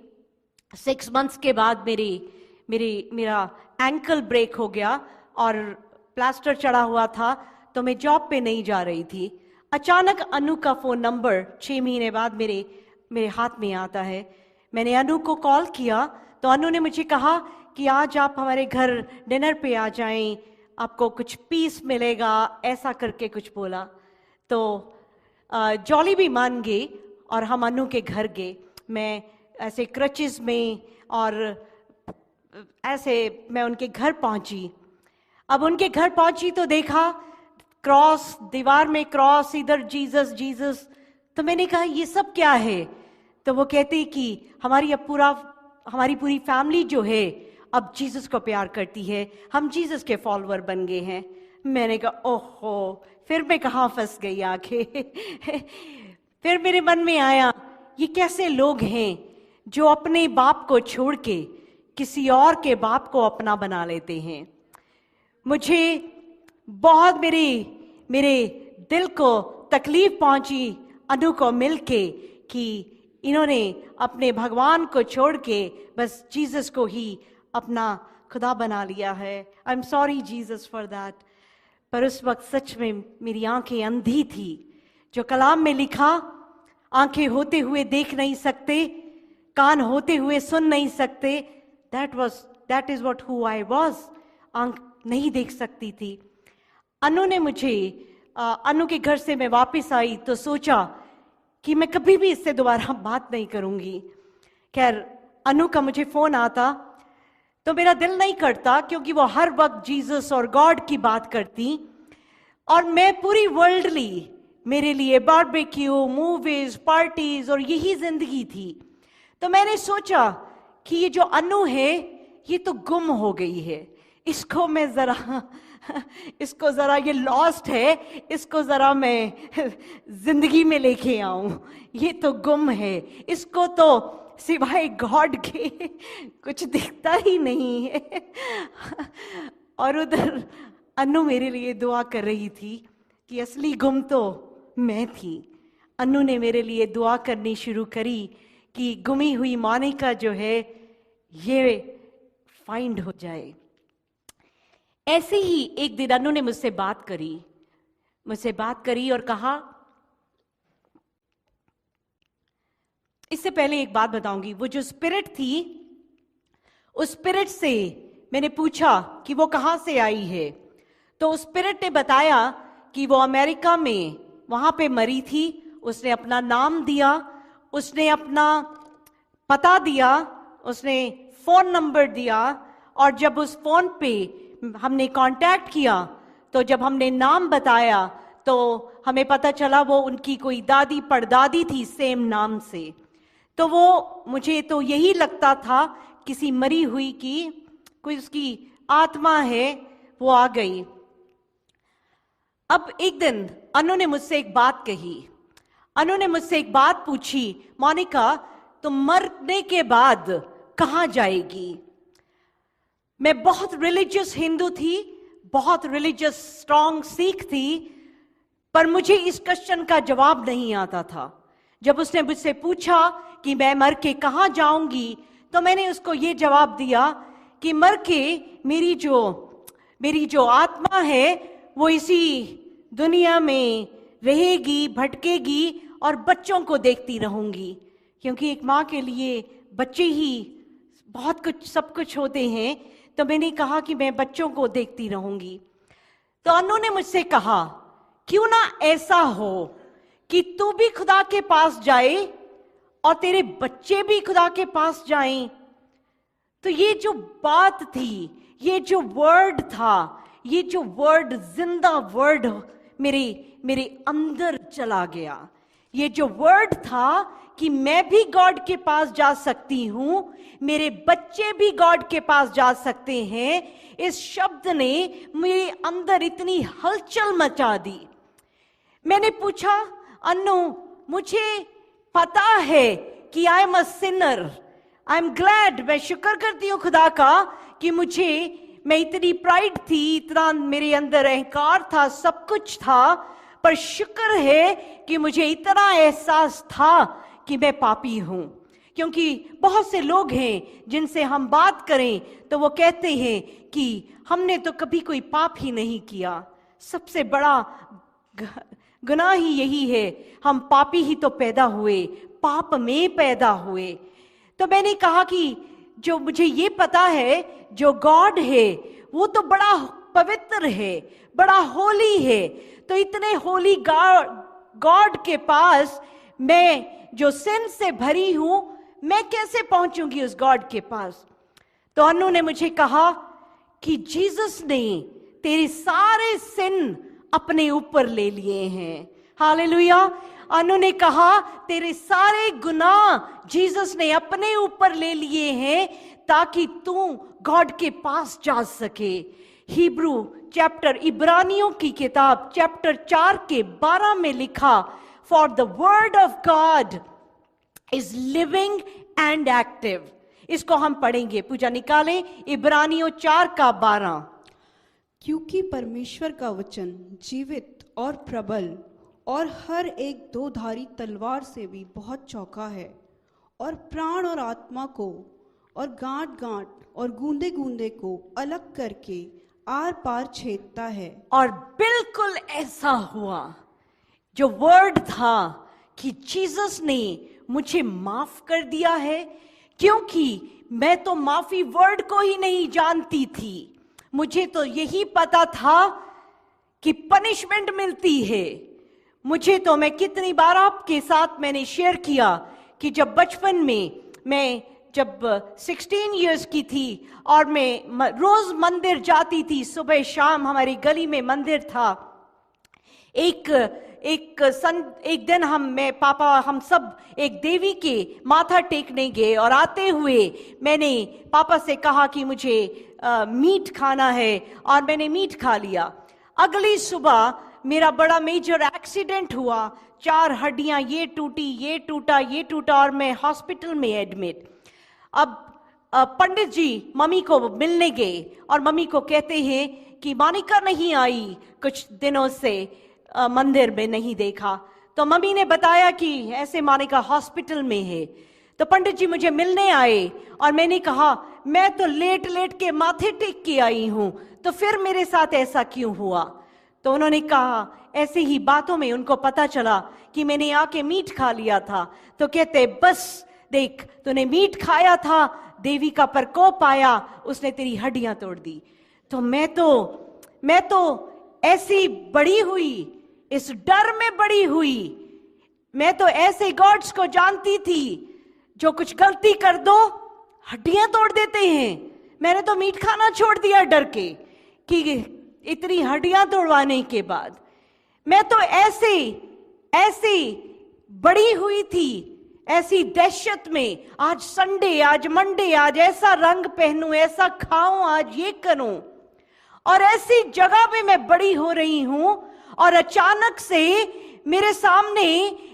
6 मंथ्स के बाद मेरा एंकल ब्रेक हो गया और प्लास्टर चढ़ा हुआ था, तो मैं जॉब पे नहीं जा रही थी। अचानक अनु का फ़ोन नंबर 6 महीने बाद मेरे हाथ में आता है। मैंने अनु को कॉल किया तो अनु ने मुझे कहा कि आज आप हमारे घर डिनर पे आ जाएं, आपको कुछ पीस मिलेगा, ऐसा करके कुछ बोला। तो जॉली भी मान गई और हम अनु के घर गए। मैं ऐसे क्रचेस में और ऐसे मैं उनके घर पहुंची। अब उनके घर पहुंची तो देखा क्रॉस, दीवार में क्रॉस, इधर जीसस जीसस। तो मैंने कहा ये सब क्या है। तो वो कहते कि हमारी पूरी फैमिली जो है अब जीसस को प्यार करती है, हम जीसस के फॉलोअर बन गए हैं। मैंने कहा ओहो, फिर मैं कहाँ फंस गई आके। फिर मेरे मन में आया ये कैसे लोग हैं जो अपने बाप को छोड़ के किसी और के बाप को अपना बना लेते हैं। मुझे बहुत मेरे दिल को तकलीफ पहुंची अनु को मिलके कि इन्होंने अपने भगवान को छोड़ के बस जीसस को ही अपना खुदा बना लिया है। I am sorry Jesus for that. पर उस वक्त सच में मेरी आंखें अंधी थी। जो कलाम में लिखा, आंखें होते हुए देख नहीं सकते, कान होते हुए सुन नहीं सकते, that is what who I was. आंख नहीं देख सकती थी। अनु ने मुझे अनु के घर से मैं वापस आई तो सोचा कि मैं कभी भी इससे दोबारा बात नहीं करूंगी। खैर अनु का मुझे फोन आता तो मेरा दिल नहीं करता, क्योंकि वो हर वक्त जीसस और गॉड की बात करती और मैं पूरी वर्ल्डली, मेरे लिए बारबेक्यू, मूवीज, पार्टीज और यही जिंदगी थी। तो मैंने सोचा कि ये जो अनु है ये तो गुम हो गई है, इसको जरा ये लॉस्ट है, इसको जरा मैं जिंदगी में लेके आऊं। ये तो गुम है, इसको तो सिवाय गॉड के कुछ दिखता ही नहीं है। और उधर अनु मेरे लिए दुआ कर रही थी कि असली गुम तो मैं थी। अनु ने मेरे लिए दुआ करनी शुरू करी कि गुमी हुई मोनिका जो है ये फाइंड हो जाए। ऐसे ही एक दिन अनु ने मुझसे बात करी और कहा, इससे पहले एक बात बताऊंगी। वो जो स्पिरिट थी, उस स्पिरिट से मैंने पूछा कि वो कहाँ से आई है, तो उस स्पिरिट ने बताया कि वो अमेरिका में वहां पे मरी थी। उसने अपना नाम दिया, उसने अपना पता दिया, उसने फोन नंबर दिया और जब उस फोन पे हमने कांटेक्ट किया तो जब हमने नाम बताया तो हमें पता चला वो उनकी कोई दादी परदादी थी सेम नाम से। तो वो मुझे तो यही लगता था किसी मरी हुई की कोई उसकी आत्मा है वो आ गई। अब एक दिन अनु ने मुझसे एक बात कही। अनु ने मुझसे एक बात पूछी, मोनिका तुम मरने के बाद कहां जाएगी? मैं बहुत रिलीजियस हिंदू थी, बहुत रिलीजियस स्ट्रॉन्ग सिख थी, पर मुझे इस क्वेश्चन का जवाब नहीं आता था। जब उसने मुझसे पूछा कि मैं मर के कहां जाऊंगी, तो मैंने उसको ये जवाब दिया कि मर के मेरी जो आत्मा है वो इसी दुनिया में रहेगी, भटकेगी और बच्चों को देखती रहूंगी, क्योंकि एक माँ के लिए बच्चे ही बहुत कुछ सब कुछ होते हैं। तो मैंने कहा कि मैं बच्चों को देखती रहूंगी। तो अनु ने मुझसे कहा, क्यों ना ऐसा हो कि तू भी खुदा के पास जाए और तेरे बच्चे भी खुदा के पास जाएं। तो ये जो बात थी, ये जो वर्ड था, ये जो वर्ड, जिंदा वर्ड मेरे अंदर चला गया। ये जो वर्ड था कि मैं भी गॉड के पास जा सकती हूं, मेरे बच्चे भी गॉड के पास जा सकते हैं, इस शब्द ने मेरे अंदर इतनी हलचल मचा दी। मैंने पूछा, अनु मुझे पता है कि I am a Sinner, I am glad, मैं शुक्र करती हूँ खुदा का कि मैं इतनी प्राइड थी, इतना मेरे अंदर अहंकार था, सब कुछ था, पर शुक्र है कि मुझे इतना एहसास था कि मैं पापी हूं। क्योंकि बहुत से लोग हैं जिनसे हम बात करें तो वो कहते हैं कि हमने तो कभी कोई पाप ही नहीं किया। सबसे बड़ा गुनाह ही यही है, हम पापी ही तो पैदा हुए, पाप में पैदा हुए। तो मैंने कहा कि जो मुझे ये पता है, जो गॉड है वो तो बड़ा पवित्र है, बड़ा होली है, तो इतने होली गॉड के पास मैं जो सिन से भरी हूं, मैं कैसे पहुंचूंगी उस गॉड के पास? तो अनु ने मुझे कहा कि जीसस ने तेरे सारे सिन अपने ऊपर ले लिए हैं। हालेलुया। अनु ने कहा तेरे सारे गुनाह जीसस ने अपने ऊपर ले लिए हैं ताकि तू गॉड के पास जा सके। हिब्रू चैप्टर, इब्रानियों की किताब चैप्टर 4 के 12 में लिखा, for the word of God is living and active. इसको हम पढ़ेंगे, पूजा निकालें, इब्रानियों 4 का 12। क्योंकि परमेश्वर का वचन जीवित और प्रबल और हर एक दो धारी तलवार से भी बहुत चौका है और प्राण और आत्मा को और गांठ गांठ और गूंदे गूंदे को अलग करके आर पार छेदता है। और बिल्कुल ऐसा हुआ जो वर्ड था कि जीसस ने मुझे माफ कर दिया है, क्योंकि मैं तो माफी वर्ड को ही नहीं जानती थी। मुझे तो यही पता था कि पनिशमेंट मिलती है। मुझे तो, मैं कितनी बार आपके साथ मैंने शेयर किया कि जब बचपन में मैं जब 16 इयर्स की थी और मैं रोज मंदिर जाती थी, सुबह शाम हमारी गली में मंदिर था। एक दिन मैं पापा हम सब एक देवी के माथा टेकने गए और आते हुए मैंने पापा से कहा कि मुझे मीट खाना है और मैंने मीट खा लिया। अगली सुबह मेरा बड़ा मेजर एक्सीडेंट हुआ, 4 हड्डियां ये टूटी, ये टूटा, ये टूटा और मैं हॉस्पिटल में एडमिट। अब पंडित जी मम्मी को मिलने गए और मम्मी को कहते हैं कि मोनिका नहीं आई, कुछ दिनों से मंदिर में नहीं देखा। तो मम्मी ने बताया कि ऐसे मोनिका हॉस्पिटल में है। तो पंडित जी मुझे मिलने आए और मैंने कहा मैं तो लेट लेट के माथे टेक के आई हूं, तो फिर मेरे साथ ऐसा क्यों हुआ? तो उन्होंने कहा, ऐसे ही बातों में उनको पता चला कि मैंने आके मीट खा लिया था। तो कहते बस देख, तूने मीट खाया था, देवी का प्रकोप आया, उसने तेरी हड्डियां तोड़ दी। तो मैं तो ऐसी बड़ी हुई, इस डर में बड़ी हुई। मैं तो ऐसे गॉड्स को जानती थी जो कुछ गलती कर दो हड्डियां तोड़ देते हैं। मैंने तो मीट खाना छोड़ दिया डर के कि इतनी हड्डियां तोड़वाने के बाद। मैं तो ऐसे बड़ी हुई थी, ऐसी दहशत में, आज संडे, आज मंडे, आज ऐसा रंग पहनूं, ऐसा खाऊं, आज ये करूं। और ऐसी जगह पे मैं बड़ी हो रही हूं और अचानक से मेरे सामने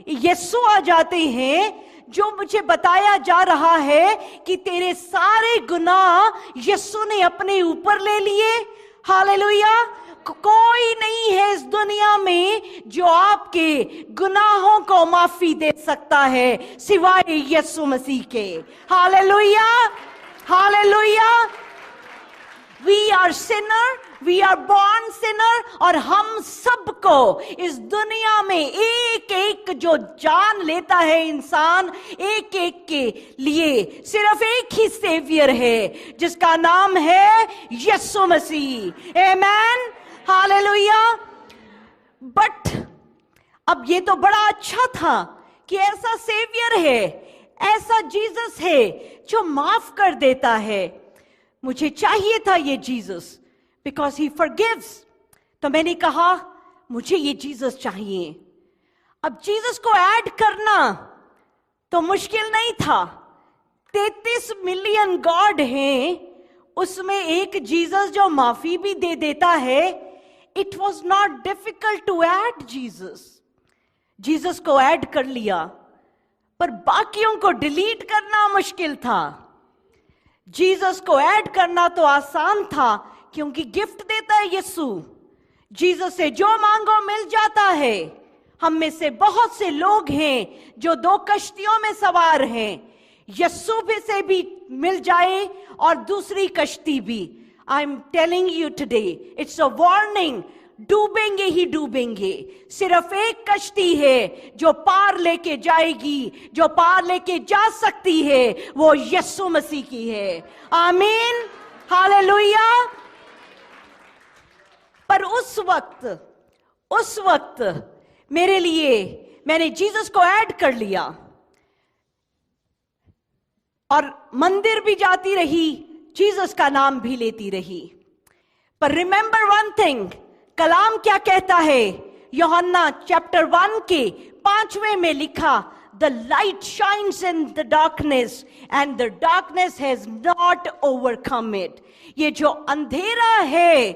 यीशु आ जाते हैं, जो मुझे बताया जा रहा है कि तेरे सारे गुनाह यीशु ने अपने ऊपर ले लिए। हालेलुया। कोई नहीं है इस दुनिया में जो आपके गुनाहों को माफी दे सकता है सिवाय यीशु मसीह के। Hallelujah, hallelujah. We are sinner, we are born sinner, और हम सबको इस दुनिया में एक एक जो जान लेता है इंसान, एक एक के लिए सिर्फ एक ही सेवियर है जिसका नाम है यीशु मसीह। आमेन, हालेलुया। बट अब ये तो बड़ा अच्छा था कि ऐसा सेवियर है, ऐसा जीसस है जो माफ कर देता है। मुझे चाहिए था ये जीसस, बिकॉज ही फॉरगिव्स। तो मैंने कहा मुझे ये जीसस चाहिए। अब जीसस को ऐड करना तो मुश्किल नहीं था। 33 मिलियन गॉड हैं, उसमें एक जीसस जो माफी भी दे देता है। It was not difficult to add Jesus. Jesus को ऐड कर लिया, पर बाकियों को डिलीट करना मुश्किल था। जीसस को ऐड करना तो आसान था, क्योंकि गिफ्ट देता है यीशु। जीसस से जो मांगो मिल जाता है। हम में से बहुत से लोग हैं जो 2 कश्तियों में सवार हैं। यीशु भी से भी मिल जाए और दूसरी कश्ती भी। I am telling you today, it's a warning. डूबेंगे ही डूबेंगे। सिर्फ एक कश्ती है जो पार लेके जाएगी, जो पार लेके जा सकती है, वो यीशु मसीह की है। आमीन, हालेलुया। पर उस वक्त मेरे लिए मैंने जीसस को ऐड कर लिया और मंदिर भी जाती रही, जीसस का नाम भी लेती रही। पर रिमेंबर वन थिंग, कलाम क्या कहता है? यूहन्ना चैप्टर 1 के 5वें में लिखा, the light shines in the darkness and the darkness has not overcome it. ये जो अंधेरा है,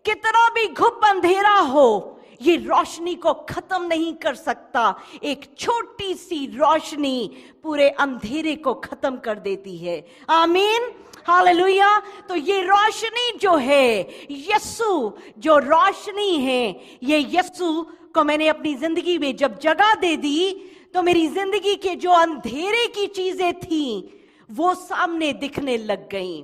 कितना भी घुप अंधेरा हो, ये रोशनी को खत्म नहीं कर सकता। एक छोटी सी रोशनी पूरे अंधेरे को खत्म कर देती है। आमीन, हालेलुया। तो ये रोशनी जो है, यीशु जो रोशनी है, ये यीशु को मैंने अपनी जिंदगी में जब जगह दे दी, तो मेरी जिंदगी के जो अंधेरे की चीजें थी वो सामने दिखने लग गई।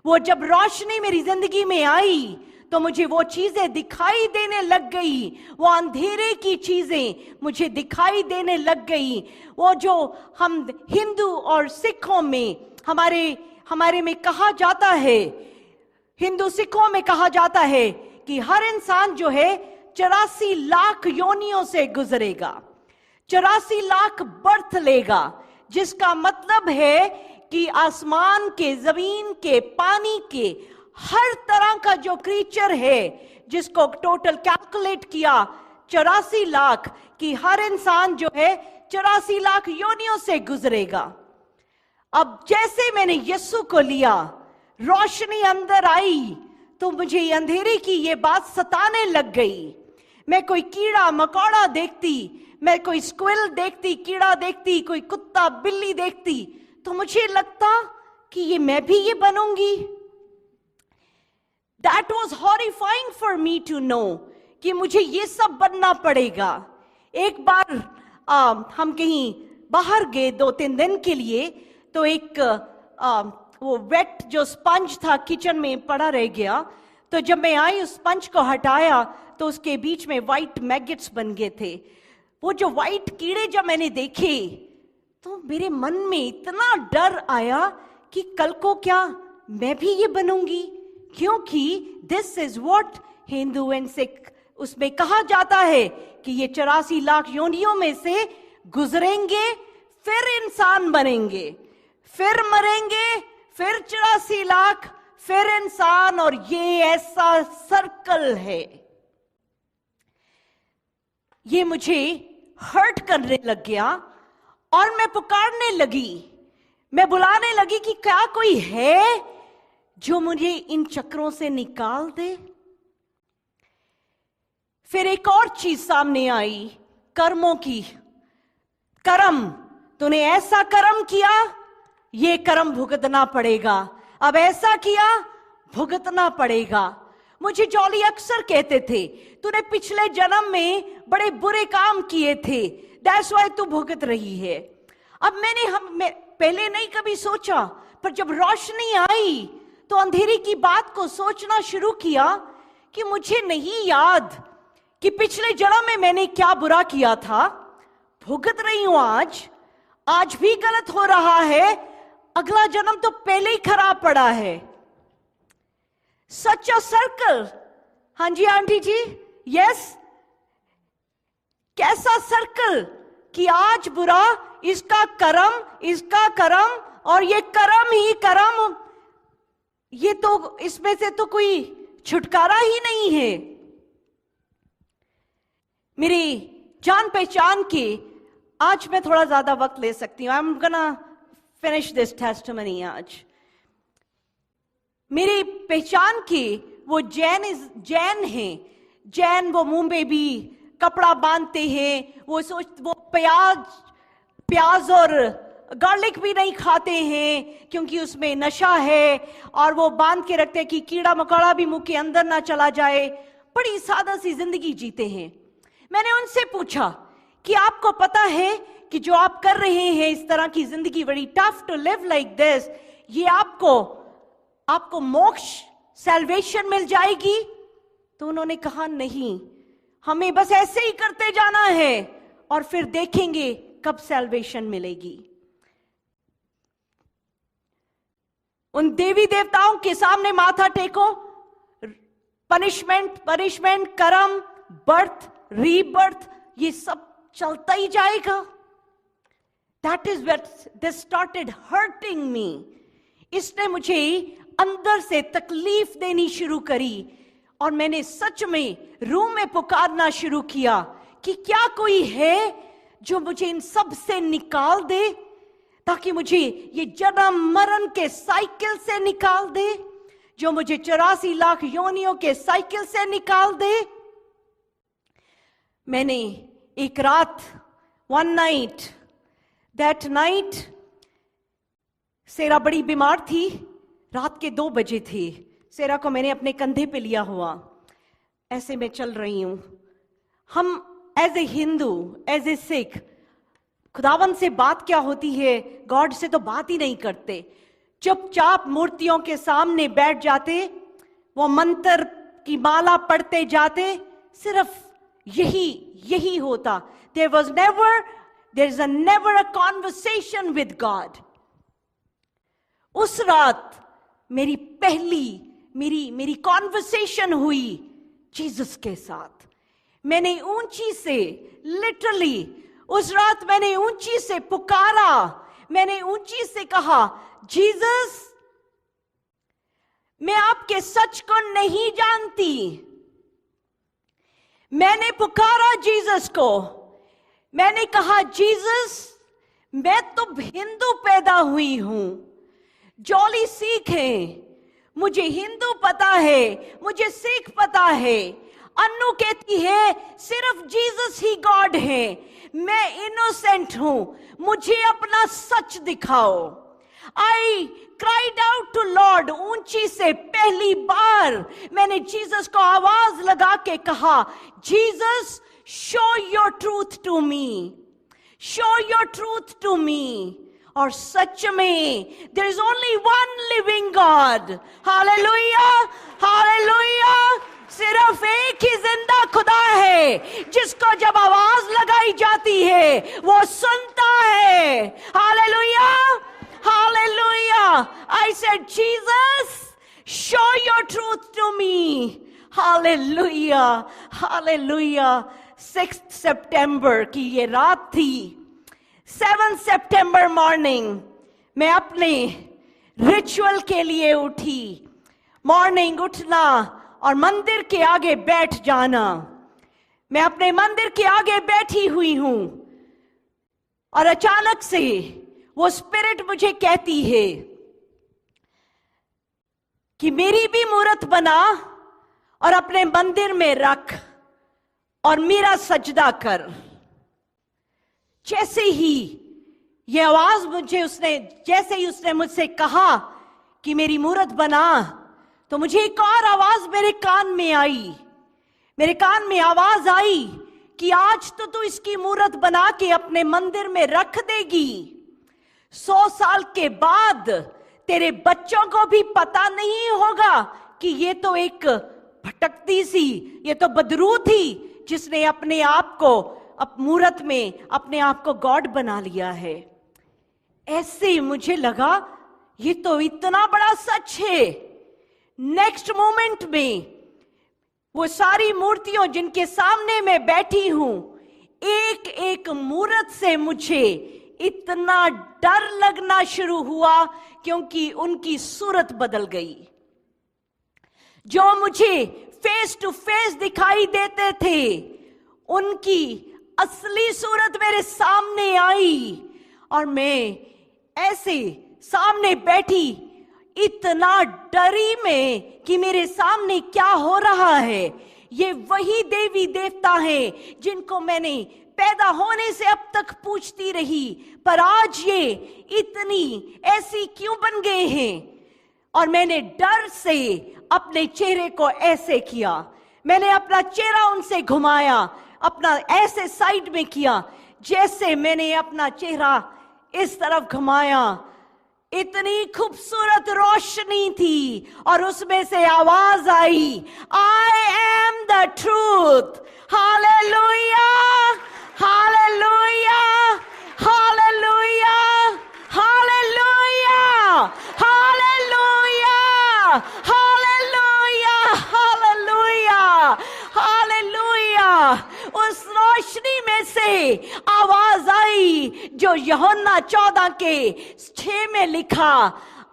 वो जब रोशनी मेरी जिंदगी में आई तो मुझे वो चीजें दिखाई देने लग गई। वो अंधेरे की चीजें मुझे दिखाई देने लग गई। वो जो हम हिंदू और सिखों में हमारे में कहा जाता है, हिंदू सिखों में कहा जाता है कि हर इंसान जो है 84 लाख योनियों से गुजरेगा, 84 लाख बर्थ लेगा, जिसका मतलब है कि आसमान के, जमीन के, पानी के हर तरह का जो क्रीचर है, जिसको टोटल कैलकुलेट किया 84 लाख, कि हर इंसान जो है 84 लाख योनियों से गुजरेगा। अब जैसे मैंने यीशु को लिया, रोशनी अंदर आई, तो मुझे अंधेरे की ये बात सताने लग गई। मैं कोई कीड़ा मकोड़ा देखती, मैं कोई स्क्विल देखती, कीड़ा देखती, कोई कुत्ता बिल्ली देखती, तो मुझे लगता कि ये मैं भी ये बनूंगी। That was horrifying for me to know कि मुझे ये सब बनना पड़ेगा। एक बार हम कहीं बाहर गए 2-3 दिन के लिए, तो एक वो वेट जो स्पंज था किचन में पड़ा रह गया। तो जब मैं आई, उस स्पंज को हटाया तो उसके बीच में वाइट मैगेट्स बन गए थे। वो जो वाइट कीड़े जब मैंने देखे तो मेरे मन में इतना डर आया कि कल को क्या मैं भी ये बनूंगी, क्योंकि this is what Hindu and Sikh उसमें कहा जाता है कि ये 84 लाख योनियों में से गुजरेंगे, फिर इंसान बनेंगे, फिर मरेंगे, फिर 84 लाख, फिर इंसान, और ये ऐसा सर्कल है। ये मुझे हर्ट करने लग गया और मैं पुकारने लगी, मैं बुलाने लगी कि क्या कोई है जो मुझे इन चक्रों से निकाल दे। फिर एक और चीज सामने आई, कर्मों की। कर्म, तूने ऐसा कर्म किया, ये कर्म भुगतना पड़ेगा। अब ऐसा किया, भुगतना पड़ेगा। मुझे जॉली अक्सर कहते थे, तूने पिछले जन्म में बड़े बुरे काम किए थे, दैट्स व्हाई तू भुगत रही है। अब मैंने पहले नहीं कभी सोचा, पर जब रोशनी आई तो अंधेरे की बात को सोचना शुरू किया कि मुझे नहीं याद कि पिछले जन्म में मैंने क्या बुरा किया था। भुगत रही हूं आज भी गलत हो रहा है, अगला जन्म तो पहले ही खराब पड़ा है। सच अ सर्कल। हाँ जी आंटी जी, यस। कैसा सर्कल कि आज बुरा, इसका कर्म और ये कर्म ही कर्म, ये तो इसमें से तो कोई छुटकारा ही नहीं है। मेरी जान पहचान की, आज मैं थोड़ा ज्यादा वक्त ले सकती हूं। I am gonna finish this testimony आज। मेरी पहचान की वो जैन हैं। जैन वो मुंह में भी कपड़ा बांधते हैं, वो प्याज और गार्लिक भी नहीं खाते हैं क्योंकि उसमें नशा है, और वो बांध के रखते हैं कि कीड़ा मकोड़ा भी मुंह के अंदर ना चला जाए। बड़ी सादा सी जिंदगी जीते हैं। मैंने उनसे पूछा कि आपको पता है कि जो आप कर रहे हैं इस तरह की जिंदगी, बड़ी tough to live like this, ये आपको मोक्ष, सैल्वेशन मिल जाएगी? तो उन्होंने कहा नहीं, हमें बस ऐसे ही करते जाना है और फिर देखेंगे कब सैल्वेशन मिलेगी। उन देवी देवताओं के सामने माथा टेको। पनिशमेंट, कर्म, बर्थ, रीबर्थ, ये सब चलता ही जाएगा। That is what this started hurting me. इसने मुझे अंदर से तकलीफ देनी शुरू करी और मैंने सच में रूम में पुकारना शुरू किया कि क्या कोई है जो मुझे इन सब से निकाल दे, ताकि मुझे ये जन्म मरण के साइकिल से निकाल दे, जो मुझे 84 लाख योनियों के साइकिल से निकाल दे। मैंने एक रात, वन नाइट, दैट नाइट, सेरा बड़ी बीमार थी, रात के 2 बजे थे। सेरा को मैंने अपने कंधे पे लिया हुआ, ऐसे मैं चल रही हूं। हम as a Hindu, as a Sikh, खुदावन से बात क्या होती है, गॉड से तो बात ही नहीं करते। चुपचाप मूर्तियों के सामने बैठ जाते, वो मंत्र की माला पढ़ते जाते, सिर्फ यही होता। there is never a conversation with God. उस रात मेरी मेरी कॉन्वर्सेशन हुई जीसस के साथ। मैंने ऊंची से, लिटरली उस रात मैंने ऊंची से पुकारा, मैंने ऊंची से कहा, जीसस, मैं आपके सच को नहीं जानती। मैंने पुकारा जीसस को, मैंने कहा, जीसस, मैं तो हिंदू पैदा हुई हूं, जॉली सिख है, मुझे हिंदू पता है, मुझे सिख पता है। अन्नू कहती है सिर्फ जीसस ही गॉड है, मैं इनोसेंट हूं, मुझे अपना सच दिखाओ। I cried out to Lord, ऊंची से पहली बार मैंने जीसस को आवाज लगा के कहा, Jesus, show your truth to me, show your truth to me. और सच में there is only one living God. Hallelujah, hallelujah. सिर्फ एक ही जिंदा खुदा है जिसको जब आवाज लगाई जाती है वो सुनता है। Hallelujah, hallelujah. I said, Jesus, show your truth to me. Hallelujah, hallelujah. 6 सितंबर की ये रात थी। 7 सितंबर मॉर्निंग मैं अपने रिचुअल के लिए उठी। मॉर्निंग उठना और मंदिर के आगे बैठ जाना। मैं अपने मंदिर के आगे बैठी हुई हूं और अचानक से वो स्पिरिट मुझे कहती है कि मेरी भी मूर्त बना और अपने मंदिर में रख। और मेरा सजदा कर। जैसे ही ये आवाज जैसे ही उसने मुझसे कहा कि मेरी मूरत बना, तो मुझे एक और आवाज मेरे कान में आई। मेरे कान में आवाज आई कि आज तो तू इसकी मूरत बना के अपने मंदिर में रख देगी। 100 साल के बाद तेरे बच्चों को भी पता नहीं होगा कि ये तो एक भटकती सी, ये तो बदरू थी जिसने अपने आप को मूरत में अपने आप को गॉड बना लिया है। ऐसे मुझे लगा ये तो इतना बड़ा सच है। नेक्स्ट मोमेंट में वो सारी मूर्तियों जिनके सामने मैं बैठी हूं, एक एक मूरत से मुझे इतना डर लगना शुरू हुआ क्योंकि उनकी सूरत बदल गई। जो मुझे फेस टू फेस दिखाई देते थे, उनकी असली सूरत मेरे सामने आई और मैं ऐसे सामने बैठी, इतना डरी मैं कि मेरे सामने क्या हो रहा है। ये वही देवी देवता हैं जिनको मैंने पैदा होने से अब तक पूछती रही, पर आज ये इतनी ऐसी क्यों बन गए हैं। और मैंने डर से अपने चेहरे को ऐसे किया, मैंने अपना चेहरा उनसे घुमाया, अपना ऐसे साइड में किया। जैसे मैंने अपना चेहरा इस तरफ घुमाया, इतनी खूबसूरत रोशनी थी और उसमें से आवाज आई, I am the truth. Hallelujah, hallelujah, hallelujah, hallelujah, hallelujah, hallelujah, hallelujah, hallelujah. उस रोशनी में से आवाज आई जो यूहन्ना 14 के 6 में लिखा,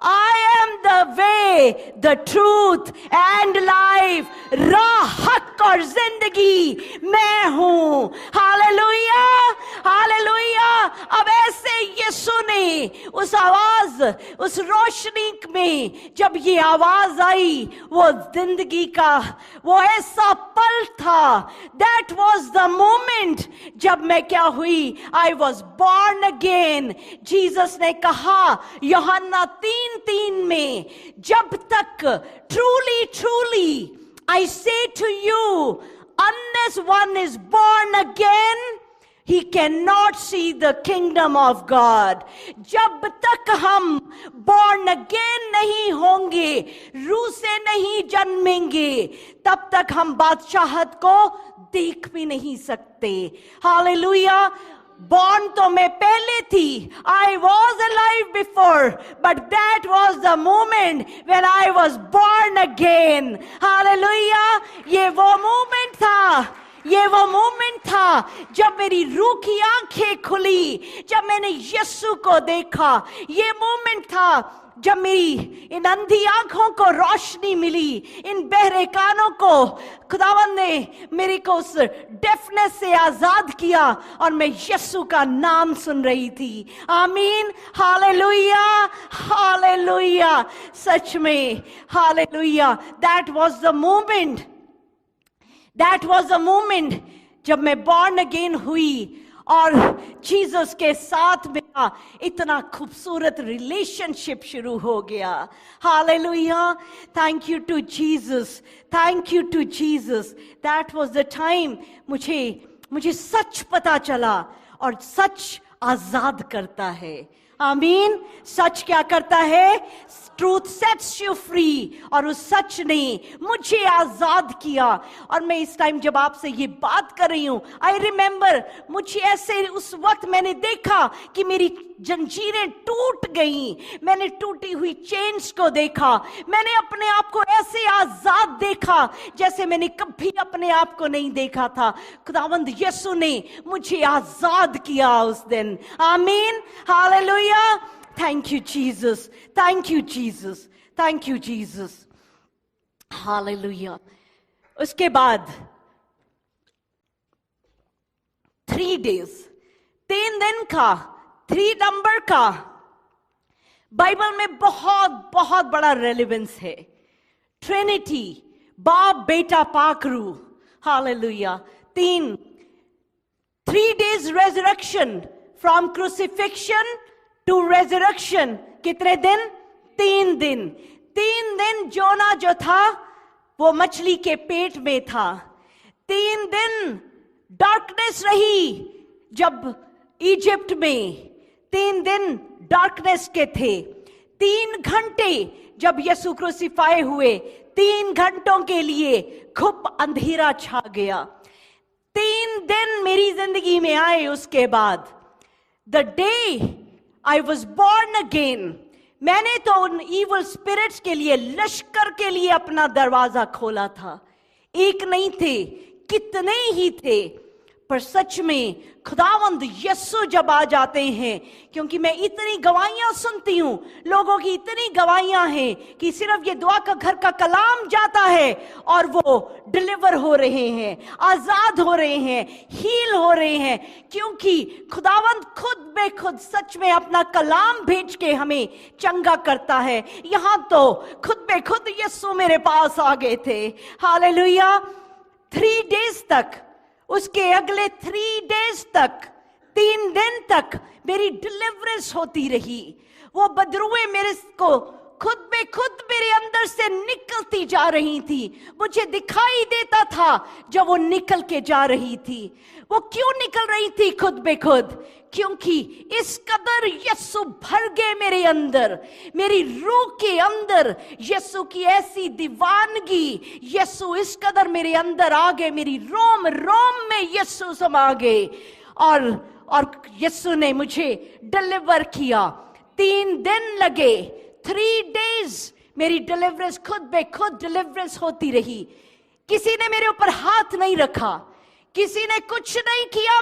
I am the way, the truth and life। राह, हक और जिंदगी मैं हूं। Hallelujah, hallelujah. अब ऐसे यीशु ने उस आवाज, उस रोशनी में जब ये आवाज आई, वो जिंदगी का वो ऐसा पल था। That was the moment जब मैं क्या हुई, I was born again। Jesus ने कहा यूहन्ना 3:3 में, जब तक truly truly I say to you, unless one is born again, he cannot see the kingdom of God। जब तक हम born again नहीं होंगे, रूह से नहीं जन्मेंगे, तब तक हम बादशाहत को देख भी नहीं सकते। हालेलुया। Born तो मैं पहले थी, I was alive before, but that was the moment when I was born again। Hallelujah. ये वो मोमेंट था, ये वो मोमेंट था जब मेरी रूह की आंखें खुली, जब मैंने यीशु को देखा। ये मोमेंट था जब मेरी इन अंधी आंखों को रोशनी मिली, इन बहरे कानों को खुदावंद ने मेरे को उस डेफनेस से आजाद किया और मैं यीशु का नाम सुन रही थी। आमीन, हालेलुया, हालेलुया। सच में hallelujah. That was the moment, that was the moment जब मैं बॉर्न अगेन हुई और जीसस के साथ मेरा इतना खूबसूरत रिलेशनशिप शुरू हो गया। Hallelujah. Thank you to Jesus, thank you to Jesus. That was the time मुझे सच पता चला और सच आजाद करता है। आमीन। सच क्या करता है? Truth sets you free. और उस सच ने मुझे आजाद किया। और मैं इस टाइम जब आपसे ये बात कर रही हूं, आई रिमेंबर, मुझे ऐसे उस वक्त मैंने देखा कि मेरी जंजीरें टूट गई। मैंने टूटी हुई चेन्स को देखा। मैंने अपने आप को ऐसे आजाद देखा जैसे मैंने कभी अपने आप को नहीं देखा था। खुदावंद यीशु ने मुझे आजाद किया उस दिन। आमीन, hallelujah. Thank you, Jesus. Thank you, Jesus. Thank you, Jesus. Hallelujah. उसके बाद 3 days, 3 दिन का, 3 नंबर का बाइबल में बहुत बहुत बड़ा रेलेवेंस है। ट्रिनिटी, बाप बेटा पाक रूह। Hallelujah. 3 days resurrection, from crucifixion to resurrection. कितने दिन? 3 दिन. 3 दिन जोना जो था वो मछली के पेट में था. 3 दिन डार्कनेस रही जब इजिप्ट में. 3 दिन डार्कनेस के थे. 3 घंटे जब यीशु क्रूसिफाई हुए, 3 घंटों के लिए खूब अंधेरा छा गया. 3 दिन मेरी जिंदगी में आए. उसके बाद the day I was born again, मैंने तो उन इवल स्पिरिट्स के लिए, लश्कर के लिए अपना दरवाजा खोला था. एक नहीं थे, कितने ही थे. पर सच में खुदावंद यीशु जब आ जाते हैं, क्योंकि मैं इतनी गवाहियां सुनती हूं, लोगों की इतनी गवाहियां हैं कि सिर्फ ये दुआ का घर का कलाम जाता है और वो डिलीवर हो रहे हैं, आजाद हो रहे हैं, हील हो रहे हैं, क्योंकि खुदावंद खुद बेखुद सच में अपना कलाम भेज के हमें चंगा करता है. यहां तो खुद बेखुद यीशु मेरे पास आ गए थे. हालेलुया. 3 डेज तक, उसके अगले 3 डेज तक, 3 दिन तक मेरी डिलीवरेंस होती रही. वो बदरुएं मेरे को खुद में खुद मेरे अंदर से निकलती जा रही थी. मुझे दिखाई देता था जब वो निकल के जा रही थी. वो क्यों निकल रही थी खुद में खुद? क्योंकि इस कदर यीशु भर गए मेरे अंदर, मेरी रूह के अंदर यीशु की ऐसी दीवानगी. यीशु इस कदर मेरे अंदर आ गए, मेरी रोम रोम में यीशु समा गए और यीशु ने मुझे डिलीवर किया. 3 दिन लगे, 3 डेज मेरी डिलीवरेंस, खुद बे खुद डिलीवरेंस होती रही. किसी ने मेरे ऊपर हाथ नहीं रखा, किसी ने कुछ नहीं किया,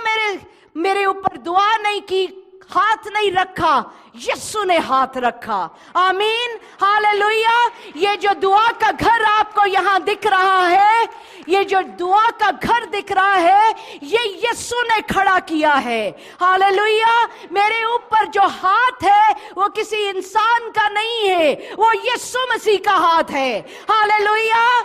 मेरे ऊपर दुआ नहीं की, हाथ नहीं रखा. यीशु ने हाथ रखा. आमीन. हालेलुया. ये जो दुआ का घर आपको यहां दिख रहा है, ये जो दुआ का घर दिख रहा है, ये यीशु ने खड़ा किया है. हालेलुया. मेरे ऊपर जो हाथ है वो किसी इंसान का नहीं है, वो यीशु मसीह का हाथ है. हालेलुया.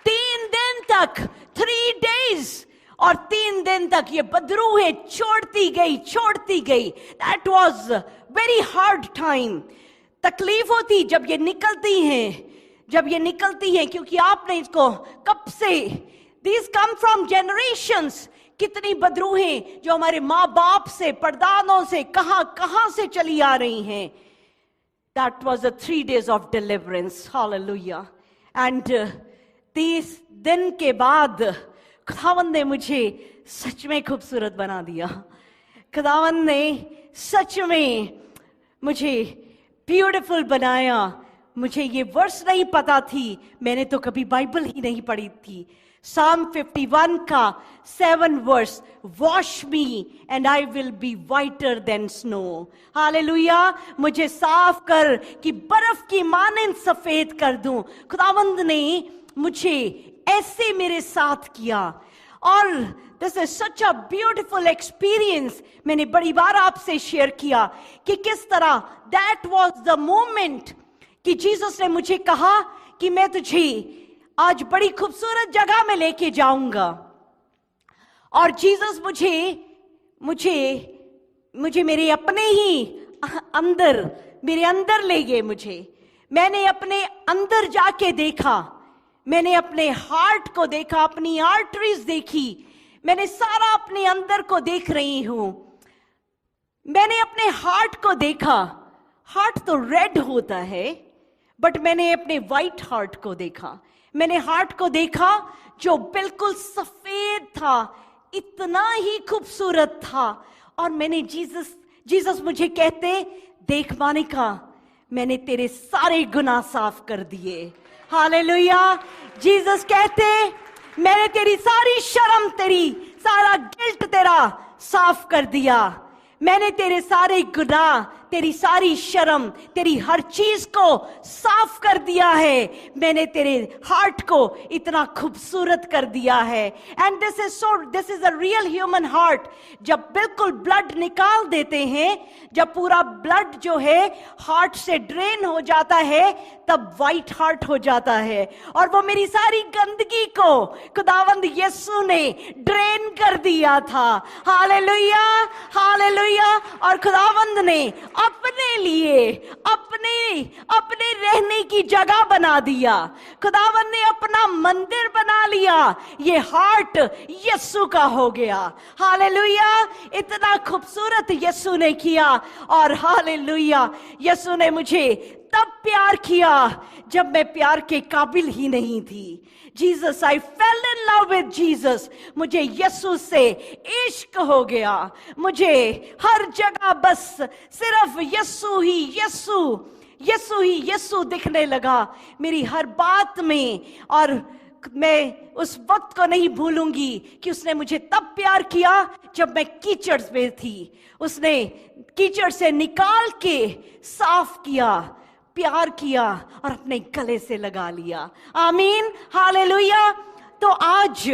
3 दिन तक, 3 डेज, और 3 दिन तक ये बदरूहें छोड़ती गई. That was very hard time. तकलीफ होती जब ये निकलती हैं, क्योंकि आपने इसको कब से, दिस कम फ्रॉम जनरेशंस. कितनी बदरूहें जो हमारे माँ बाप से, परदानों से, कहां से चली आ रही हैं. That was the 3 days of deliverance. Hallelujah. And 30 दिन के बाद खुदावंद ने मुझे सच में खूबसूरत बना दिया. खुदावंद ने सच में मुझे ब्यूटीफुल बनाया. मुझे ये वर्स नहीं पता थी, मैंने तो कभी बाइबल ही नहीं पढ़ी थी. Psalm 51 का 7 verse, wash me and I will be whiter than snow. Hallelujah. मुझे साफ कर कि बर्फ की मानंद सफेद कर दूं. खुदावंद ने मुझे ऐसे मेरे साथ किया. और this is such a beautiful experience. मैंने बड़ी बार आपसे शेयर किया कि किस तरह दैट वाज द मोमेंट कि जीसस ने मुझे कहा कि मैं तुझे आज बड़ी खूबसूरत जगह में लेके जाऊंगा. और जीसस मुझे मेरे अपने ही अंदर, मेरे अंदर ले गए. मैंने अपने अंदर जाके देखा, मैंने अपने हार्ट को देखा, अपनी आर्टरीज देखी. मैंने सारा अपने अंदर को देख रही हूं. मैंने अपने हार्ट को देखा. हार्ट तो रेड होता है, बट मैंने अपने वाइट हार्ट को देखा. मैंने हार्ट को देखा जो बिल्कुल सफेद था, इतना ही खूबसूरत था. और मैंने जीसस मुझे कहते, देख मानिका, मैंने तेरे सारे गुनाह साफ कर दिए. हालेलुया. जीसस कहते, मैंने तेरी सारी शर्म, तेरी सारा गिल्ट तेरा साफ कर दिया. मैंने तेरे सारे गुनाह, तेरी सारी शर्म, तेरी हर चीज को साफ कर दिया है। मैंने तेरे हार्ट को इतना खूबसूरत कर दिया है। And this is a real human heart. जब बिल्कुल ब्लड निकाल देते हैं, जब पूरा ब्लड जो है हार्ट से ड्रेन हो जाता है, तब वाइट हार्ट हो जाता है। और वो मेरी सारी गंदगी को खुदावंद यीशु ने ड्रेन कर दिया था। Hallelujah, hallelujah. और खुदावंद ने अपने लिए अपने रहने की जगह बना दिया। खुदावंद ने अपना मंदिर बना लिया। ये हार्ट यीशु का हो गया। हालेलुया। इतना खूबसूरत यीशु ने किया। और हालेलुया, यीशु ने मुझे तब प्यार किया जब मैं प्यार के काबिल ही नहीं थी। Jesus, I fail in love with Jesus. मुझे यीशु से इश्क हो गया। मुझे हर जगह बस सिर्फ यीशु ही यीशु दिखने लगा मेरी हर बात में। और मैं उस वक्त को नहीं भूलूंगी कि उसने मुझे तब प्यार किया जब मैं कीचड़ में थी। उसने कीचड़ से निकाल के साफ किया, प्यार किया और अपने गले से लगा लिया। आमीन, हालेलुया। तो आज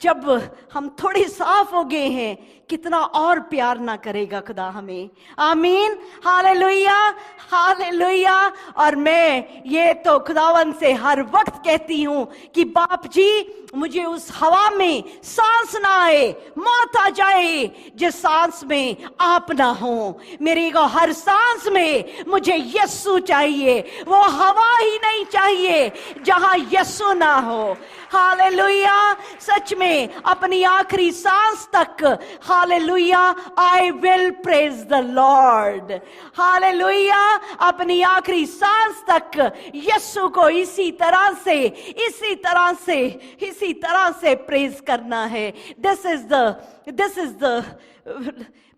जब हम थोड़े साफ हो गए हैं, कितना और प्यार ना करेगा खुदा हमें। आमीन, हालेलुया, हालेलुया। और मैं ये तो खुदावन से हर वक्त कहती हूं कि बाप जी, मुझे उस हवा में सांस ना आए, मौत आ जाए जिस सांस में आप ना हो। मेरी को हर सांस में मुझे यीशु चाहिए। वो हवा ही नहीं चाहिए जहां यीशु ना हो। हालेलुया। सच में अपनी आखिरी सांस तक, hallelujah, I will praise the Lord. Hallelujah. अपनी आखिरी सांस तक यीशु को इसी तरह से प्रेज करना है। दिस इज द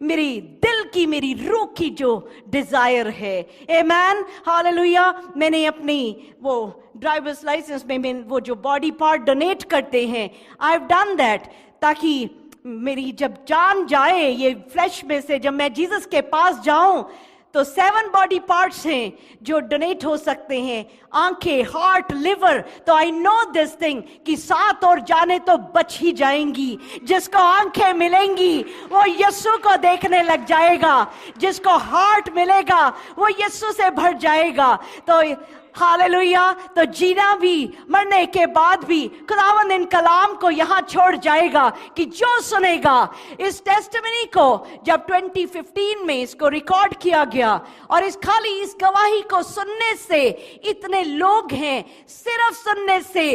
मेरी दिल की, मेरी रूह की जो डिजायर है। आमेन, हालेलुया। मैंने अपनी वो ड्राइवर्स लाइसेंस में वो जो बॉडी पार्ट डोनेट करते हैं, आई हैव डन दैट, ताकि मेरी जब जान जाए ये फ्लैश में से, जब मैं जीसस के पास जाऊं, तो 7 बॉडी पार्ट्स हैं जो डोनेट हो सकते हैं। आंखें, हार्ट, लिवर। तो आई नो दिस थिंग कि 7 और जाने तो बच ही जाएंगी। जिसको आंखें मिलेंगी वो यीशु को देखने लग जाएगा। जिसको हार्ट मिलेगा वो यीशु से भर जाएगा। तो हालेलुया। तो जीना भी, मरने के बाद भी खुदावंद इन कलाम को यहां छोड़ जाएगा कि जो सुनेगा इस टेस्टिमनी को। जब 2015 में इसको रिकॉर्ड किया गया, और इस गवाही को सुनने से इतने लोग हैं, सिर्फ सुनने से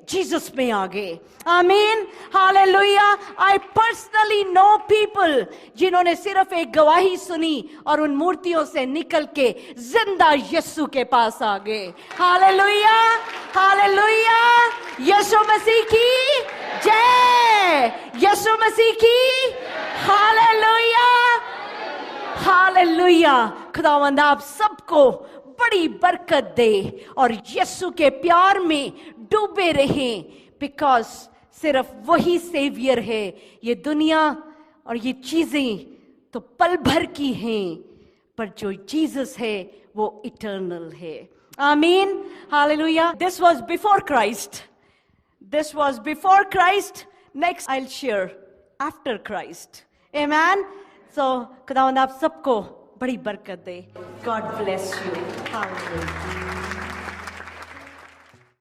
जीसस में आ गए। आमीन, hallelujah. I personally know people जिन्होंने सिर्फ एक गवाही सुनी और उन मूर्तियों से निकल के जिंदा यीशु के पास आ गए। Hallelujah, hallelujah. यीशु मसीह की जय, यीशु मसीह की हालेलुया, हालेलुया। खुदावंद आप सबको बड़ी बरकत दे और यीशु के प्यार में डूबे रहें, बिकॉज सिर्फ वही सेवियर है। ये दुनिया और ये चीजें तो पल भर की हैं, पर जो जीसस है वो इटर्नल है। आमीन, hallelujah. This was before Christ, this was before Christ. Next I will share after Christ. आमीन। सो खुदावंद आप सबको बड़ी बरकत दे। God bless you. हालेलुया।